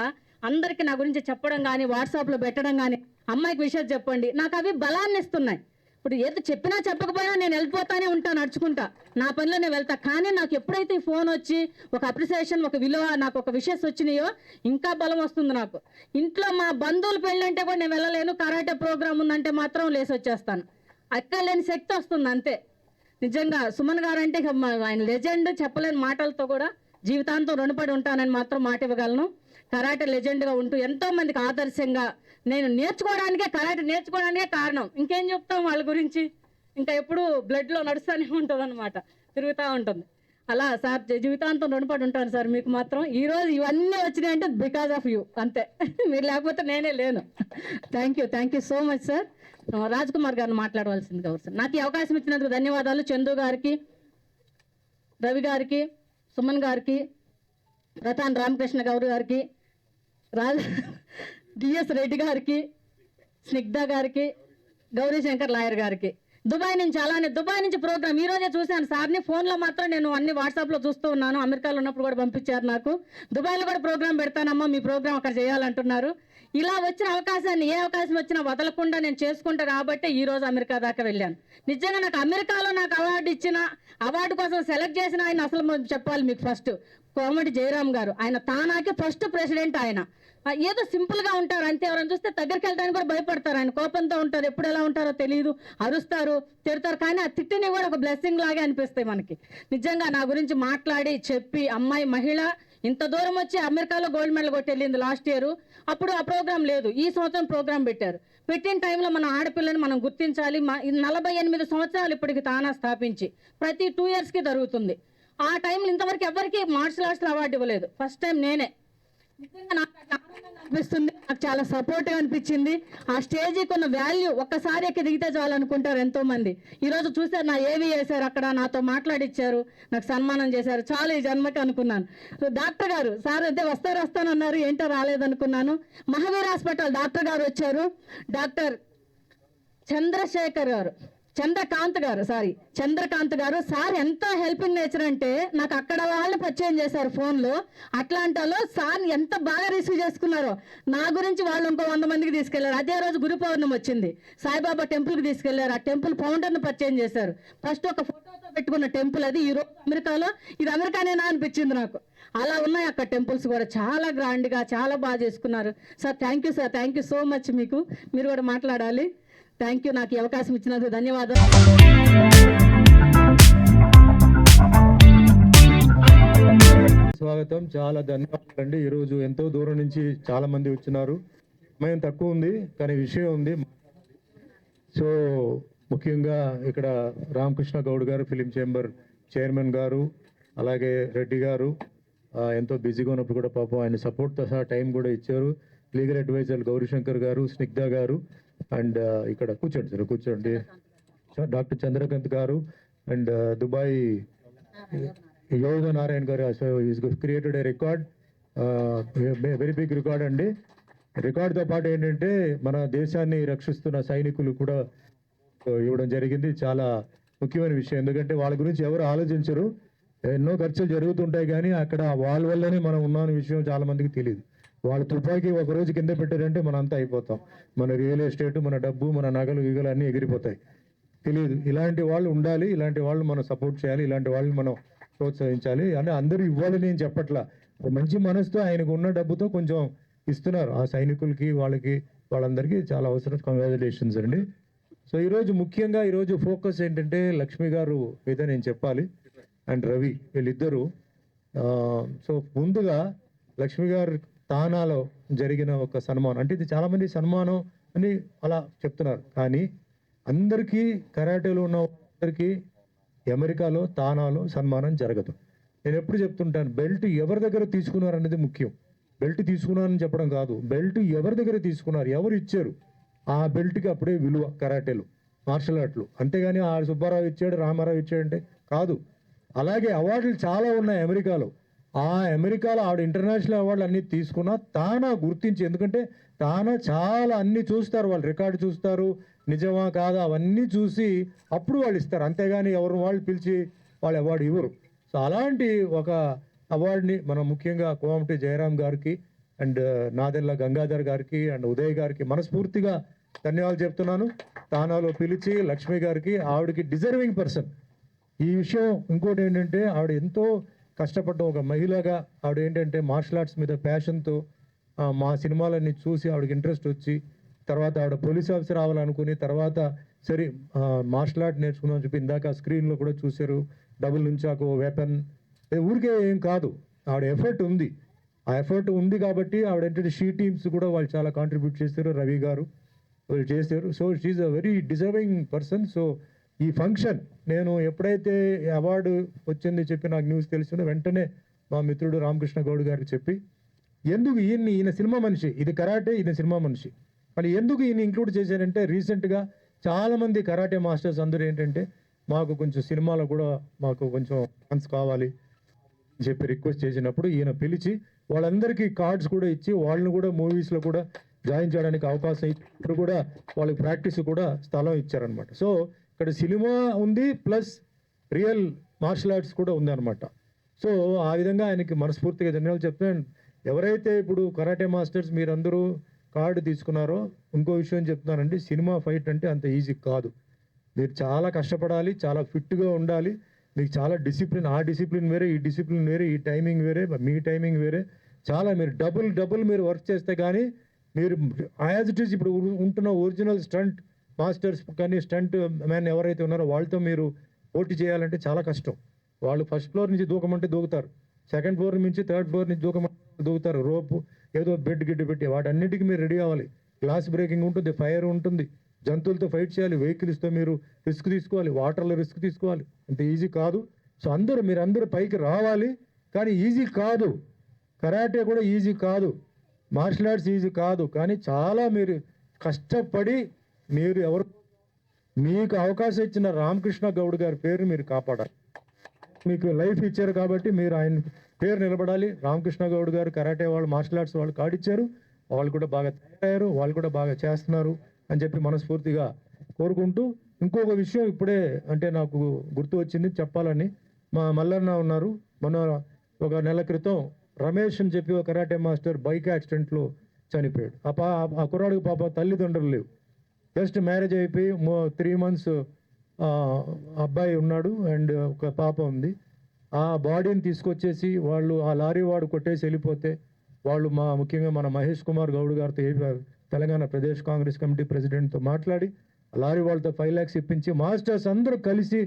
అందరికీ నా గురించి చెప్పడం కానీ, వాట్సాప్లో పెట్టడం కానీ, అమ్మాయికి విషయం చెప్పండి, నాకు అవి బలాన్ని ఇస్తున్నాయి. ఇప్పుడు ఏదో చెప్పినా చెప్పకపోయినా నేను వెళ్ళిపోతానే ఉంటాను, నడుచుకుంటా నా పనిలో నేను వెళ్తా. కానీ నాకు ఎప్పుడైతే ఈ ఫోన్ వచ్చి ఒక అప్రిసియేషన్, ఒక విలువ, నాకు ఒక విషయస్ వచ్చినాయో ఇంకా బలం వస్తుంది నాకు. ఇంట్లో మా బంధువులు పెళ్ళంటే కూడా నేను వెళ్ళలేను, కరాటే ప్రోగ్రామ్ ఉందంటే మాత్రం లేసి వచ్చేస్తాను. అక్కడ లేని శక్తి వస్తుంది అంతే. నిజంగా సుమన్ గారు అంటే ఆయన లెజెండ్, చెప్పలేని మాటలతో కూడా జీవితాంతం రుణపడి ఉంటానని మాత్రం మాట ఇవ్వగలను. కరాటే లెజెండ్గా ఉంటూ ఎంతోమందికి ఆదర్శంగా, నేను నేర్చుకోవడానికే, కరాటే నేర్చుకోవడానికే కారణం. ఇంకేం చెప్తాం వాళ్ళ గురించి, ఇంకా ఎప్పుడు బ్లడ్లో నడుస్తూనే ఉంటుంది అనమాట, తిరుగుతూ ఉంటుంది. అలా సార్ జీవితాంతం రుణపడి ఉంటాను సార్ మీకు మాత్రం. ఈరోజు ఇవన్నీ వచ్చినాయంటే బికాజ్ ఆఫ్ యూ అంతే, మీరు లేకపోతే నేనే లేను. Thank you so much sir. Raj Kumar గారిని మాట్లాడవలసిందిగా సార్. నాకు ఈ అవకాశం ఇచ్చినందుకు ధన్యవాదాలు. చందు గారికి, రవి గారికి, సుమన్ గారికి, ప్రతాన్ రామకృష్ణ గౌడ్ గారికి, డిఎస్ రెడ్డి గారికి, స్నిగ్ధ గారికి, గౌరీ శంకర్ లాయర్ గారికి. దుబాయ్ నుంచి, అలానే దుబాయ్ నుంచి ప్రోగ్రామ్ ఈరోజే చూశాను సార్ని. ఫోన్లో మాత్రం నేను అన్ని వాట్సాప్లో చూస్తూ ఉన్నాను. అమెరికాలో ఉన్నప్పుడు కూడా పంపించారు నాకు. దుబాయ్లో కూడా ప్రోగ్రామ్ పెడతానమ్మా, మీ ప్రోగ్రామ్ అక్కడ చేయాలంటున్నారు. ఇలా వచ్చిన అవకాశాన్ని, ఏ అవకాశం వచ్చినా వదలకుండా నేను చేసుకుంటా కాబట్టి ఈరోజు అమెరికా దాకా వెళ్ళాను. నిజంగా నాకు అమెరికాలో నాకు అవార్డు ఇచ్చిన, అవార్డు కోసం సెలెక్ట్ చేసిన ఆయన అసలు చెప్పాలి మీకు. ఫస్ట్ కోమటి జయరామ్ గారు, ఆయన తానాకి ఫస్ట్ ప్రెసిడెంట్. ఆయన ఏదో సింపుల్గా ఉంటారు అంతే. ఎవరైనా చూస్తే దగ్గరికి వెళ్ళడానికి కూడా భయపడతారు. ఆయన కోపంతో ఉంటారు, ఎప్పుడు ఎలా ఉంటారో తెలియదు, అరుస్తారు, తిడతారు. కానీ ఆ తిట్టిని కూడా ఒక బ్లెస్సింగ్ లాగే అనిపిస్తాయి మనకి. నిజంగా నా గురించి మాట్లాడి చెప్పి, అమ్మాయి మహిళ ఇంత దూరం వచ్చి అమెరికాలో గోల్డ్ మెడల్ కొట్టి వెళ్ళింది లాస్ట్ ఇయర్. అప్పుడు ఆ ప్రోగ్రాం లేదు, ఈ సంవత్సరం ప్రోగ్రాం పెట్టారు. పెట్టిన టైంలో మన ఆడపిల్లని మనం గుర్తించాలి. 48 సంవత్సరాలు ఇప్పటికి తానా స్థాపించి ప్రతి 2 ఇయర్స్కి జరుగుతుంది. ఆ టైంలో ఇంతవరకు ఎవరికి మార్షల్ ఆర్ట్స్లో అవార్డు ఇవ్వలేదు. ఫస్ట్ టైం నేనే. నిజంగా నాకు అట్లా ఆనందంగా అనిపిస్తుంది, నాకు చాలా సపోర్టివ్ అనిపించింది. ఆ స్టేజ్కి ఉన్న వాల్యూ ఒక్కసారి ఎక్కి దిగితే చాలు అనుకుంటారు ఎంతోమంది. ఈరోజు చూసారు, నా ఏవి వేశారు అక్కడ, నాతో మాట్లాడిచ్చారు, నాకు సన్మానం చేశారు. చాలా ఈ జన్మకి అనుకున్నాను. డాక్టర్ గారు సార్ అయితే వస్తానన్నారు, ఏంటో రాలేదనుకున్నాను. మహావీర్ హాస్పిటల్ డాక్టర్ గారు వచ్చారు. డాక్టర్ చంద్రకాంత్ గారు సార్ ఎంత హెల్పింగ్ నేచర్ అంటే, నాకు అక్కడ వాళ్ళు పరిచయం చేశారు ఫోన్లో. అట్లాంటాలో సార్ ఎంత బాగా రిసీవ్ చేసుకున్నారో. నా గురించి వాళ్ళు ఇంకో 100 మందికి తీసుకెళ్లారు. అదే రోజు గురు పౌర్ణమి వచ్చింది, సాయిబాబా టెంపుల్కి తీసుకెళ్లారు. ఆ టెంపుల్ ఫౌండర్ను పరిచయం చేశారు. ఫస్ట్ ఒక ఫోటోతో పెట్టుకున్న టెంపుల్ అది. ఈ రోజు అమెరికాలో ఇది అమెరికానేనా అనిపించింది నాకు. అలా ఉన్నాయి అక్కడ టెంపుల్స్ కూడా, చాలా గ్రాండ్గా చాలా బాగా చేసుకున్నారు. Sir thank you sir, thank you so much. మీకు మీరు కూడా మాట్లాడాలి. థ్యాంక్ యూ, నాకు ఈ అవకాశం ఇచ్చినందుకు ధన్యవాదాలు. స్వాగతం, చాలా ధన్యవాదాలండి. ఈరోజు ఎంతో దూరం నుంచి చాలా మంది వచ్చినారు. సమయం తక్కువ ఉంది కానీ విషయం ఉంది. సో ముఖ్యంగా ఇక్కడ రామకృష్ణ గౌడ్ గారు, ఫిలిం చేంబర్ చైర్మన్ గారు, అలాగే రెడ్డి గారు ఎంతో బిజీగా ఉన్నప్పుడు కూడా పాపం ఆయన సపోర్ట్తో సహా టైం కూడా ఇచ్చారు. లీగల్ అడ్వైజర్ గౌరీశంకర్ గారు, స్నిగ్ధ గారు, అండ్ ఇక్కడ కూర్చోండి డాక్టర్ చంద్రకాంత్ గారు, అండ్ దుబాయ్ యోగ నారాయణ గారు. Created a record, very big record అండి. రికార్డ్తో పాటు ఏంటంటే మన దేశాన్ని రక్షిస్తున్న సైనికులు కూడా ఇవ్వడం జరిగింది. చాలా ముఖ్యమైన విషయం, ఎందుకంటే వాళ్ళ గురించి ఎవరు ఆలోచించరు. ఎన్నో ఖర్చులు జరుగుతుంటాయి కానీ అక్కడ వాళ్ళ వల్లనే మనం ఉన్నాన్న విషయం చాలా మందికి తెలియదు. వాళ్ళ తుపాకీ ఒక రోజు కింద పెట్టారంటే మనం అంతా అయిపోతాం. మన రియల్ ఎస్టేట్, మన డబ్బు, మన నగలు గిగలు అన్నీ ఎగిరిపోతాయి. తెలియదు. ఇలాంటి వాళ్ళు ఉండాలి, ఇలాంటి వాళ్ళు మనం సపోర్ట్ చేయాలి, ఇలాంటి వాళ్ళని మనం ప్రోత్సహించాలి. అంటే అందరూ ఇవ్వాలి నేను చెప్పట్లా, మంచి మనసుతో ఆయనకు ఉన్న డబ్బుతో కొంచెం ఇస్తున్నారు ఆ సైనికులకి, వాళ్ళందరికీ చాలా అవసరం. కంగ్రాచులేషన్స్ అండి. సో ఈరోజు ముఖ్యంగా ఈరోజు ఫోకస్ ఏంటంటే లక్ష్మి గారు మీద నేను చెప్పాలి, అండ్ రవి, వీళ్ళిద్దరూ. సో ముందుగా లక్ష్మి గారు తానాలో జరిగిన ఒక సన్మానం, అంటే ఇది చాలామంది సన్మానం అని అలా చెప్తున్నారు, కానీ అందరికీ కరాటేలో ఉన్న అందరికీ అమెరికాలో తానాలో సన్మానం జరగదు. నేను ఎప్పుడు చెప్తుంటాను, బెల్ట్ ఎవరి దగ్గర తీసుకున్నారు అనేది ముఖ్యం. బెల్ట్ తీసుకున్నారని చెప్పడం కాదు, బెల్ట్ ఎవరి దగ్గర తీసుకున్నారు, ఎవరు ఇచ్చారు, ఆ బెల్ట్కి అప్పుడే విలువ కరాటేలో, మార్షల్ ఆర్ట్లు. అంతేగాని ఆ సుబ్బారావు ఇచ్చాడు, రామారావు ఇచ్చాడంటే కాదు. అలాగే అవార్డులు చాలా ఉన్నాయి అమెరికాలో. ఆ అమెరికాలో ఆవిడ ఇంటర్నేషనల్ అవార్డులు అన్నీ తీసుకున్నా తానా గుర్తించి, ఎందుకంటే తానా చాలా అన్నీ చూస్తారు, వాళ్ళు రికార్డు చూస్తారు, నిజమా కాదా అవన్నీ చూసి అప్పుడు వాళ్ళు ఇస్తారు. అంతేగాని ఎవరు వాళ్ళు పిలిచి వాళ్ళు అవార్డు ఇవ్వరు. సో అలాంటి ఒక అవార్డుని మనం ముఖ్యంగా కోమటి జయరాం గారికి, అండ్ నాదెల్ల గంగాధర్ గారికి, అండ్ ఉదయ్ గారికి మనస్ఫూర్తిగా ధన్యవాదాలు చెప్తున్నాను. తానాలో పిలిచి లక్ష్మి గారికి, ఆవిడకి డిజర్వింగ్ పర్సన్ ఈ విషయం. ఇంకోటి ఏంటంటే ఆవిడ ఎంతో కష్టపడ్డ ఒక మహిళగా ఆవిడ ఏంటంటే మార్షల్ ఆర్ట్స్ మీద ప్యాషన్తో మా సినిమాలన్నీ చూసి ఆవిడకి ఇంట్రెస్ట్ వచ్చి, తర్వాత ఆవిడ పోలీస్ ఆఫీసర్ అవ్వాలనుకుని, తర్వాత సరే మార్షల్ ఆర్ట్ నేర్చుకున్నాం చెప్పి ఇందాక స్క్రీన్లో కూడా చూశారు. డబుల్ నుంచాకు, వెపన్, ఊరికే ఏం కాదు, ఆవిడ ఎఫర్ట్ ఉంది. ఆ ఎఫర్ట్ ఉంది కాబట్టి ఆవిడ ఏంటంటే షీ టీమ్స్ కూడా వాళ్ళు చాలా కాంట్రిబ్యూట్ చేశారు, రవి గారు వాళ్ళు చేశారు. So she's a very deserving person. So ఈ ఫంక్షన్ నేను ఎప్పుడైతే అవార్డు వచ్చింది చెప్పి నాకు న్యూస్ తెలిసిందో వెంటనే మా మిత్రుడు రామకృష్ణ గౌడ్ గారికి చెప్పి, ఎందుకు ఈయన సినిమా మనిషి, ఇది కరాటే, ఈయన సినిమా మనిషి, మరి ఎందుకు ఈయన ఇంక్లూడ్ చేశారంటే రీసెంట్గా చాలామంది కరాటే మాస్టర్స్ అందరూ ఏంటంటే మాకు కొంచెం సినిమాలో కూడా మాకు కొంచెం ఛాన్స్ కావాలి అని చెప్పి రిక్వెస్ట్ చేసినప్పుడు ఈయన పిలిచి వాళ్ళందరికీ కార్డ్స్ కూడా ఇచ్చి వాళ్ళని కూడా మూవీస్లో కూడా జాయిన్ చేయడానికి అవకాశం ఇప్పుడు కూడా వాళ్ళకి ప్రాక్టీస్ కూడా స్థలం ఇచ్చారనమాట. సో ఇక్కడ సినిమా ఉంది ప్లస్ రియల్ మార్షల్ ఆర్ట్స్ కూడా ఉందన్నమాట. సో ఆ విధంగా ఆయనకి మనస్ఫూర్తిగా ధన్యవాదాలు చెప్తున్నాను. ఎవరైతే ఇప్పుడు కరాటే మాస్టర్స్ మీరందరూ కార్డు తీసుకున్నారో, ఇంకో విషయం చెప్తున్నానండి, సినిమా ఫైట్ అంటే అంత ఈజీ కాదు. మీరు చాలా కష్టపడాలి, చాలా ఫిట్గా ఉండాలి, మీకు చాలా డిసిప్లిన్, ఆ డిసిప్లిన్ వేరే, ఈ డిసిప్లిన్ వేరే, ఈ టైమింగ్ వేరే, మీ టైమింగ్ వేరే. చాలా మీరు డబుల్ మీరు వర్క్ చేస్తే కానీ మీరు యాజ్ ఇట్ ఈస్ ఇప్పుడు ఉంటున్న ఒరిజినల్ స్టంట్ మాస్టర్స్ కానీ స్టంట్ మ్యాన్ ఎవరైతే ఉన్నారో వాళ్ళతో మీరు పోటీ చేయాలంటే చాలా కష్టం. వాళ్ళు ఫస్ట్ ఫ్లోర్ నుంచి దూకమంటే దూకుతారు, సెకండ్ ఫ్లోర్ నుంచి థర్డ్ ఫ్లోర్ నుంచి దూకమంటే దూకుతారు, రోపు ఏదో బెడ్ గిడ్డు పెట్టి వాటన్నిటికీ మీరు రెడీ అవ్వాలి. గ్లాస్ బ్రేకింగ్ ఉంటుంది, ఫైర్ ఉంటుంది, జంతువులతో ఫైట్ చేయాలి, వెహికల్స్తో మీరు రిస్క్ తీసుకోవాలి, వాటర్లో రిస్క్ తీసుకోవాలి. అంత ఈజీ కాదు. సో మీరందరూ పైకి రావాలి, కానీ ఈజీ కాదు. కరాటే కూడా ఈజీ కాదు, మార్షల్ ఆర్ట్స్ ఈజీ కాదు. కానీ చాలా మీరు కష్టపడి మీరు మీకు అవకాశం ఇచ్చిన రామకృష్ణ గౌడ్ గారి పేరు మీరు కాపాడాలి. మీకు లైఫ్ ఇచ్చారు కాబట్టి మీరు ఆయన పేరు నిలబడాలి. రామకృష్ణ గౌడ్ గారు కరాటే వాళ్ళు మార్షల్ ఆర్ట్స్ వాళ్ళు కాడిచ్చారు, వాళ్ళు కూడా బాగా తయారయ్యారు, వాళ్ళు కూడా బాగా చేస్తున్నారు అని చెప్పి మనస్ఫూర్తిగా కోరుకుంటూ, ఇంకొక విషయం ఇప్పుడే అంటే నాకు గుర్తు వచ్చింది చెప్పాలని. మా మల్లన్న ఉన్నారు, మన ఒక నెల క్రితం రమేష్ అని చెప్పి ఒక కరాటే మాస్టర్ బైక్ యాక్సిడెంట్లో చనిపోయాడు. ఆ కుర్రాడికి పాప తల్లిదండ్రులు లేవు, జస్ట్ మ్యారేజ్ అయిపోయి 3 months అబ్బాయి ఉన్నాడు అండ్ ఒక పాప ఉంది. ఆ బాడీని తీసుకొచ్చేసి వాళ్ళు ఆ లారీ వాడు కొట్టేసి వెళ్ళిపోతే వాళ్ళు ముఖ్యంగా మన మహేష్ కుమార్ గౌడ్ గారితో తెలంగాణ ప్రదేశ్ కాంగ్రెస్ కమిటీ ప్రెసిడెంట్తో మాట్లాడి లారీ వాళ్ళతో 5 lakhs ఇప్పించి మాస్టర్స్ అందరూ కలిసి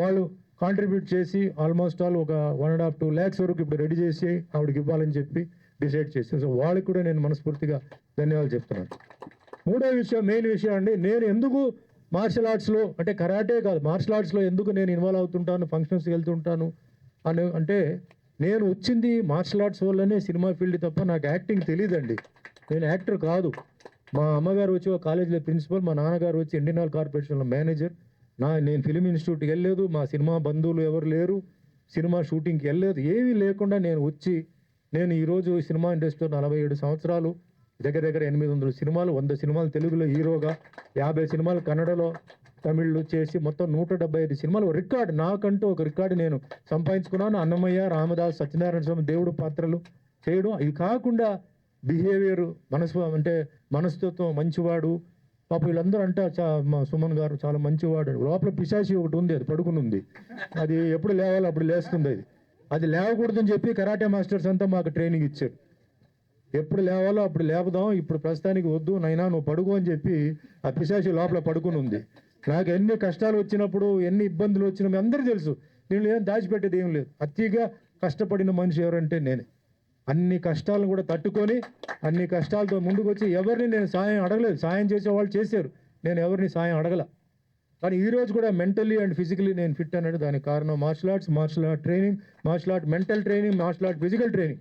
వాళ్ళు కాంట్రిబ్యూట్ చేసి ఆల్మోస్ట్ ఆల్ ఒక 1.5-2 lakhs వరకు ఇప్పుడు రెడీ చేసి ఆవిడకి ఇవ్వాలని చెప్పి డిసైడ్ చేసి, సో వాళ్ళకి కూడా నేను మనస్ఫూర్తిగా ధన్యవాదాలు చెప్తున్నాను. మూడో విషయం, మెయిన్ విషయం అండి, నేను ఎందుకు మార్షల్ ఆర్ట్స్లో అంటే కరాటే కాదు మార్షల్ ఆర్ట్స్లో ఎందుకు నేను ఇన్వాల్వ్ అవుతుంటాను, ఫంక్షన్స్కి వెళ్తుంటాను అంటే నేను వచ్చింది మార్షల్ ఆర్ట్స్ వల్లనే సినిమా ఫీల్డ్ తప్ప నాకు యాక్టింగ్ తెలియదండి. నేను యాక్టర్ కాదు. మా అమ్మగారు వచ్చి ఒక కాలేజీలో ప్రిన్సిపల్, మా నాన్నగారు వచ్చి ఇండియన్ ఆయిల్ కార్పొరేషన్లో మేనేజర్. నేను ఫిలిం ఇన్స్టిట్యూట్కి వెళ్ళలేదు, మా సినిమా బంధువులు ఎవరు లేరు, సినిమా షూటింగ్కి వెళ్ళలేదు, ఏమీ లేకుండా నేను ఈరోజు సినిమా ఇండస్ట్రీలో 47 సంవత్సరాలు, దగ్గర 800 సినిమాలు, 100 సినిమాలు తెలుగులో హీరోగా, 50 సినిమాలు కన్నడలో, తమిళ్లో చేసి మొత్తం 175 సినిమాలు రికార్డు, నాకంటూ ఒక రికార్డు నేను సంపాదించుకున్నాను. అన్నమయ్య, రామదాస్, సత్యనారాయణ స్వామి, దేవుడు పాత్రలు చేయడం. ఇది కాకుండా బిహేవియర్, మనస్తత్వం మంచివాడు. పాప వీళ్ళందరూ మా సుమన్ గారు చాలా మంచివాడు. లోపల పిశాచి ఒకటి ఉంది, అది పడుకుని ఉంది, అది ఎప్పుడు లేవాలో అప్పుడు లేస్తుంది. అది లేవకూడదని చెప్పి కరాటే మాస్టర్స్ అంతా మాకు ట్రైనింగ్ ఇచ్చారు. ఎప్పుడు లేవాలో అప్పుడు లేపుదాం, ఇప్పుడు ప్రస్తుతానికి వద్దు నైనా నువ్వు పడుకో అని చెప్పి ఆ పిశాచి లోపల పడుకుని ఉంది. నాకు ఎన్ని కష్టాలు వచ్చినప్పుడు, ఎన్ని ఇబ్బందులు వచ్చినా మీ అందరూ తెలుసు, నేను ఏం దాచిపెట్టేది ఏం లేదు. అతిగా కష్టపడిన మనిషి ఎవరంటే నేనే. అన్ని కష్టాలను కూడా తట్టుకొని అన్ని కష్టాలతో ముందుకు వచ్చి ఎవరిని నేను సాయం అడగలేదు. సాయం చేసే వాళ్ళు చేశారు, నేను ఎవరిని సాయం అడగల. కానీ ఈరోజు కూడా మెంటల్లీ అండ్ ఫిజికలీ నేను ఫిట్ అనేది దానికి కారణం martial art training, martial art mental training, martial art physical training.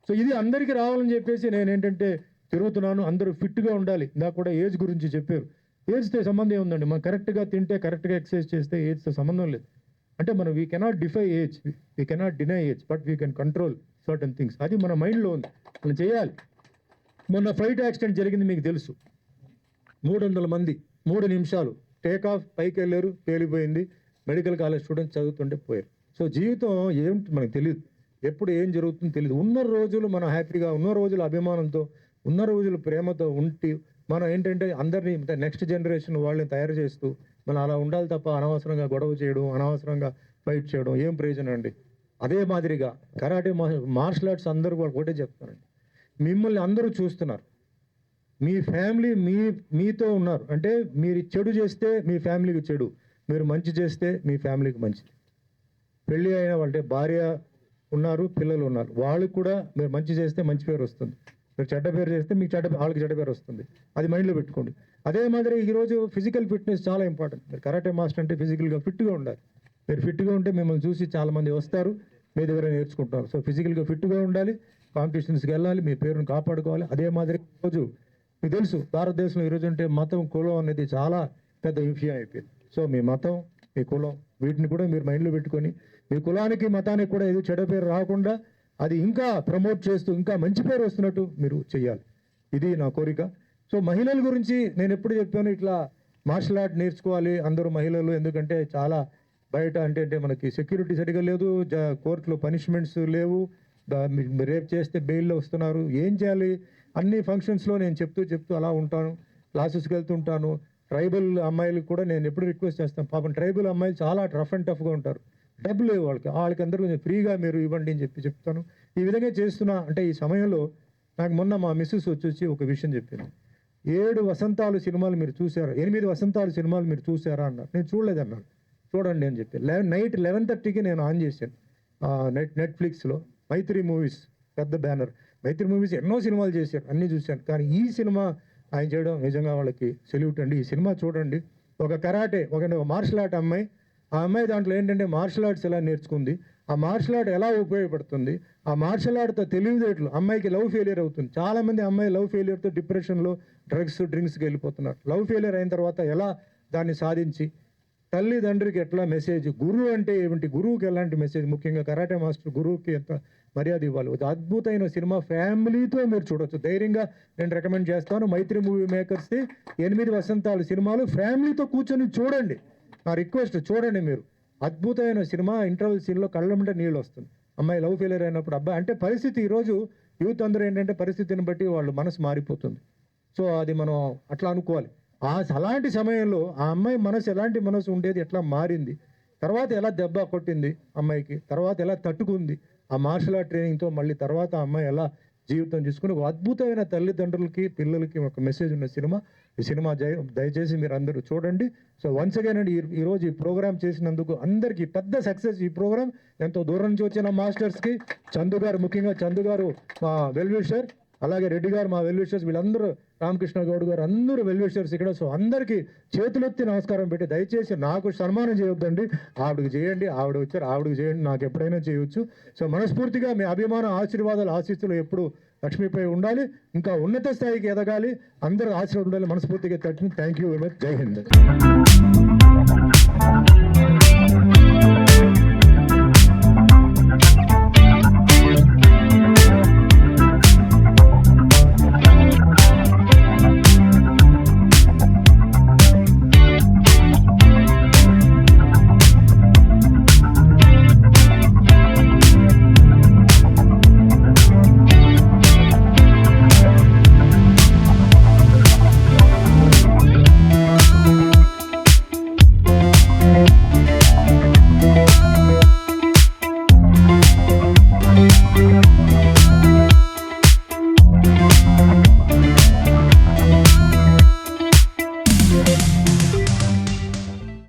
So ఇది అందరికీ రావాలని చెప్పేసి నేను ఏంటంటే తిరుగుతున్నాను. అందరూ ఫిట్గా ఉండాలి. ఇందాక కూడా ఏజ్ గురించి చెప్పారు. ఏజ్తో సంబంధం ఉందండి. మనం కరెక్ట్గా తింటే, కరెక్ట్గా ఎక్సర్సైజ్ చేస్తే ఏజ్తో సంబంధం లేదు. అంటే మనం we cannot defy age, we cannot deny age, but we can control certain things. అది మన మైండ్లో ఉంది, మనం చేయాలి. మొన్న ఫ్లైట్ యాక్సిడెంట్ జరిగింది, మీకు తెలుసు. 300 మంది 3 నిమిషాలు టేక్ ఆఫ్, పైకి వెళ్ళారు, పేలిపోయింది. మెడికల్ కాలేజ్ స్టూడెంట్స్ చదువుతుంటే పోయారు. సో జీవితం ఏమిటి మనకు తెలియదు, ఎప్పుడు ఏం జరుగుతుందో తెలియదు. ఉన్న రోజులు మనం హ్యాపీగా, ఉన్న రోజులు అభిమానంతో, ఉన్న రోజులు ప్రేమతో ఉండి మనం ఏంటంటే అందరినీ నెక్స్ట్ జనరేషన్ వాళ్ళని తయారు చేస్తూ మనం అలా ఉండాలి తప్ప అనవసరంగా గొడవ చేయడం, అనవసరంగా ఫైట్ చేయడం ఏం ప్రయోజనం అండి. అదే మాదిరిగా కరాటే మార్షల్ ఆర్ట్స్ అందరూ కూడా ఒకటే చెప్తానండి, మిమ్మల్ని అందరూ చూస్తున్నారు, మీ ఫ్యామిలీ మీతో ఉన్నారు. అంటే మీరు చెడు చేస్తే మీ ఫ్యామిలీకి చెడు, మీరు మంచి చేస్తే మీ ఫ్యామిలీకి మంచిది. పెళ్ళి అయిన వాళ్ళంటే భార్య ఉన్నారు, పిల్లలు ఉన్నారు, వాళ్ళకి కూడా మీరు మంచి చేస్తే మంచి పేరు వస్తుంది, మీరు చెడ్డ పేరు చేస్తే మీకు వాళ్ళకి చెడ్డ పేరు వస్తుంది. అది మైండ్లో పెట్టుకోండి. అదే మాదిరి ఈరోజు ఫిజికల్ ఫిట్నెస్ చాలా ఇంపార్టెంట్. మీరు కరాటే మాస్టర్ అంటే ఫిజికల్గా ఫిట్గా ఉండాలి. మీరు ఫిట్గా ఉంటే మిమ్మల్ని చూసి చాలామంది వస్తారు, మీ దగ్గర నేర్చుకుంటారు. సో ఫిజికల్గా ఫిట్గా ఉండాలి, కాంపిటీషన్స్కి వెళ్ళాలి, మీ పేరును కాపాడుకోవాలి. అదే మాదిరి ఈరోజు మీకు తెలుసు భారతదేశంలో ఈరోజు అంటే మతం, కులం అనేది చాలా పెద్ద విషయం అయిపోయింది. సో మీ మతం, మీ కులం, వీటిని కూడా మీరు మైండ్లో పెట్టుకొని మీ కులానికి, మతానికి కూడా ఏదో చెడ్డ పేరు రాకుండా అది ఇంకా ప్రమోట్ చేస్తూ ఇంకా మంచి పేరు వస్తున్నట్టు మీరు చేయాలి. ఇది నా కోరిక. సో మహిళల గురించి నేను ఎప్పుడు చెప్పాను, ఇట్లా మార్షల్ ఆర్ట్ నేర్చుకోవాలి అందరూ మహిళలు. ఎందుకంటే చాలా బయట అంటే మనకి సెక్యూరిటీ సరిగా లేదు, కోర్టులో పనిష్మెంట్స్ లేవు, రేప్ చేస్తే బెయిల్లో వస్తున్నారు. ఏం చేయాలి? అన్ని ఫంక్షన్స్లో నేను చెప్తూ అలా ఉంటాను, క్లాసెస్కి వెళ్తుంటాను. ట్రైబల్ అమ్మాయిలకు కూడా నేను ఎప్పుడు రిక్వెస్ట్ చేస్తాను. పాపం ట్రైబల్ అమ్మాయిలు చాలా రఫ్ అండ్ టఫ్గా ఉంటారు, డబ్బులు లేవు వాళ్ళకి అందరూ కొంచెం ఫ్రీగా మీరు ఇవ్వండి అని చెప్తాను. ఈ విధంగా చేస్తున్నా అంటే ఈ సమయంలో నాకు మొన్న మా మిస్సెస్ వచ్చి ఒక విషయం చెప్పింది. 7 వసంతాలు సినిమాలు మీరు చూసారా, 8 వసంతాలు సినిమాలు మీరు చూసారా అన్నారు. నేను చూడలేదన్నాను. చూడండి అని చెప్పి నైట్ 11:30కి నేను ఆన్ చేశాను నెట్ఫ్లిక్స్లో మైత్రి మూవీస్, పెద్ద బ్యానర్ మైత్రి మూవీస్ ఎన్నో సినిమాలు చేశారు, అన్నీ చూశాను. కానీ ఈ సినిమా ఆయన చేయడం నిజంగా వాళ్ళకి సెల్యూట్ అండి. ఈ సినిమా చూడండి. ఒక కరాటే, ఒక మార్షల్ ఆర్ట్ అమ్మాయి, ఆ అమ్మాయి దాంట్లో ఏంటంటే మార్షల్ ఆర్ట్స్ ఎలా నేర్చుకుంది, ఆ మార్షల్ ఆర్ట్ ఎలా ఉపయోగపడుతుంది, ఆ మార్షల్ ఆర్ట్తో తెలివితేటలు, అమ్మాయికి లవ్ ఫెయిలియర్ అవుతుంది. చాలామంది అమ్మాయి లవ్ ఫెయిలియర్తో డిప్రెషన్లో డ్రింక్స్కి వెళ్ళిపోతున్నారు. లవ్ ఫెయిలియర్ అయిన తర్వాత ఎలా దాన్ని సాధించి, తల్లిదండ్రికి ఎట్లా మెసేజ్, గురువు అంటే ఏమిటి, గురువుకి ఎలాంటి మెసేజ్, ముఖ్యంగా కరాటే మాస్టర్ గురువుకి ఎంత మర్యాద ఇవ్వాలి. ఒక అద్భుతమైన సినిమా, ఫ్యామిలీతో మీరు చూడొచ్చు. ధైర్యంగా నేను రికమెండ్ చేస్తాను. మైత్రి మూవీ మేకర్స్ది 8 వసంతాలు సినిమాలు ఫ్యామిలీతో కూర్చొని చూడండి. నా రిక్వెస్ట్, చూడండి మీరు. అద్భుతమైన సినిమా. ఇంటర్వెల్ సీన్లో కళ్ళమంటే నీళ్ళు వస్తుంది. అమ్మాయి లవ్ ఫెయిలియర్ అయినప్పుడు అబ్బాయి అంటే పరిస్థితి, ఈరోజు యూత్ అందరూ ఏంటంటే పరిస్థితిని బట్టి వాళ్ళు మనసు మారిపోతుంది. సో అది మనం అట్లా అనుకోవాలి. అలాంటి సమయంలో ఆ అమ్మాయి మనసు ఎలాంటి మనసు ఉండేది, ఎట్లా మారింది, తర్వాత ఎలా దెబ్బ కొట్టింది అమ్మాయికి, తర్వాత ఎలా తట్టుకుంది ఆ మార్షల్ ఆర్ట్ ట్రైనింగ్తో, మళ్ళీ తర్వాత ఆ అమ్మాయి ఎలా జీవితం చూసుకుని ఒక అద్భుతమైన తల్లిదండ్రులకి పిల్లలకి ఒక మెసేజ్ ఉన్న సినిమా. ఈ సినిమా దయచేసి మీరు అందరూ చూడండి. సో వన్స్ అగైన్ అండి, ఈరోజు ఈ ప్రోగ్రామ్ చేసినందుకు అందరికీ పెద్ద సక్సెస్. ఈ ప్రోగ్రామ్ ఎంతో దూరం నుంచి వచ్చిన మాస్టర్స్కి, చందు గారు, ముఖ్యంగా చందు గారు మా వెల్ విషర్, అలాగే రెడ్డి గారు మా వెల్ విషర్స్, వీళ్ళందరూ, రామకృష్ణ గౌడ్ గారు, అందరూ వెల్ విషర్స్ ఇక్కడ. సో అందరికీ చేతులెత్తి నమస్కారం పెట్టి దయచేసి నాకు సన్మానం చేయొద్దండి, ఆవిడకి చేయండి. ఆవిడ వచ్చారు, ఆవిడకి చేయండి, నాకు ఎప్పుడైనా చేయొచ్చు. సో మనస్ఫూర్తిగా మీ అభిమాన ఆశీర్వాదాలు, ఆశీస్సులు ఎప్పుడు లక్ష్మిపై ఉండాలి. ఇంకా ఉన్నత స్థాయికి ఎదగాలి, అందరూ ఆశీర్వాదం ఉండాలి. మనస్ఫూర్తిగా థ్యాంక్ యూ వెరీ మచ్. జై హింద్.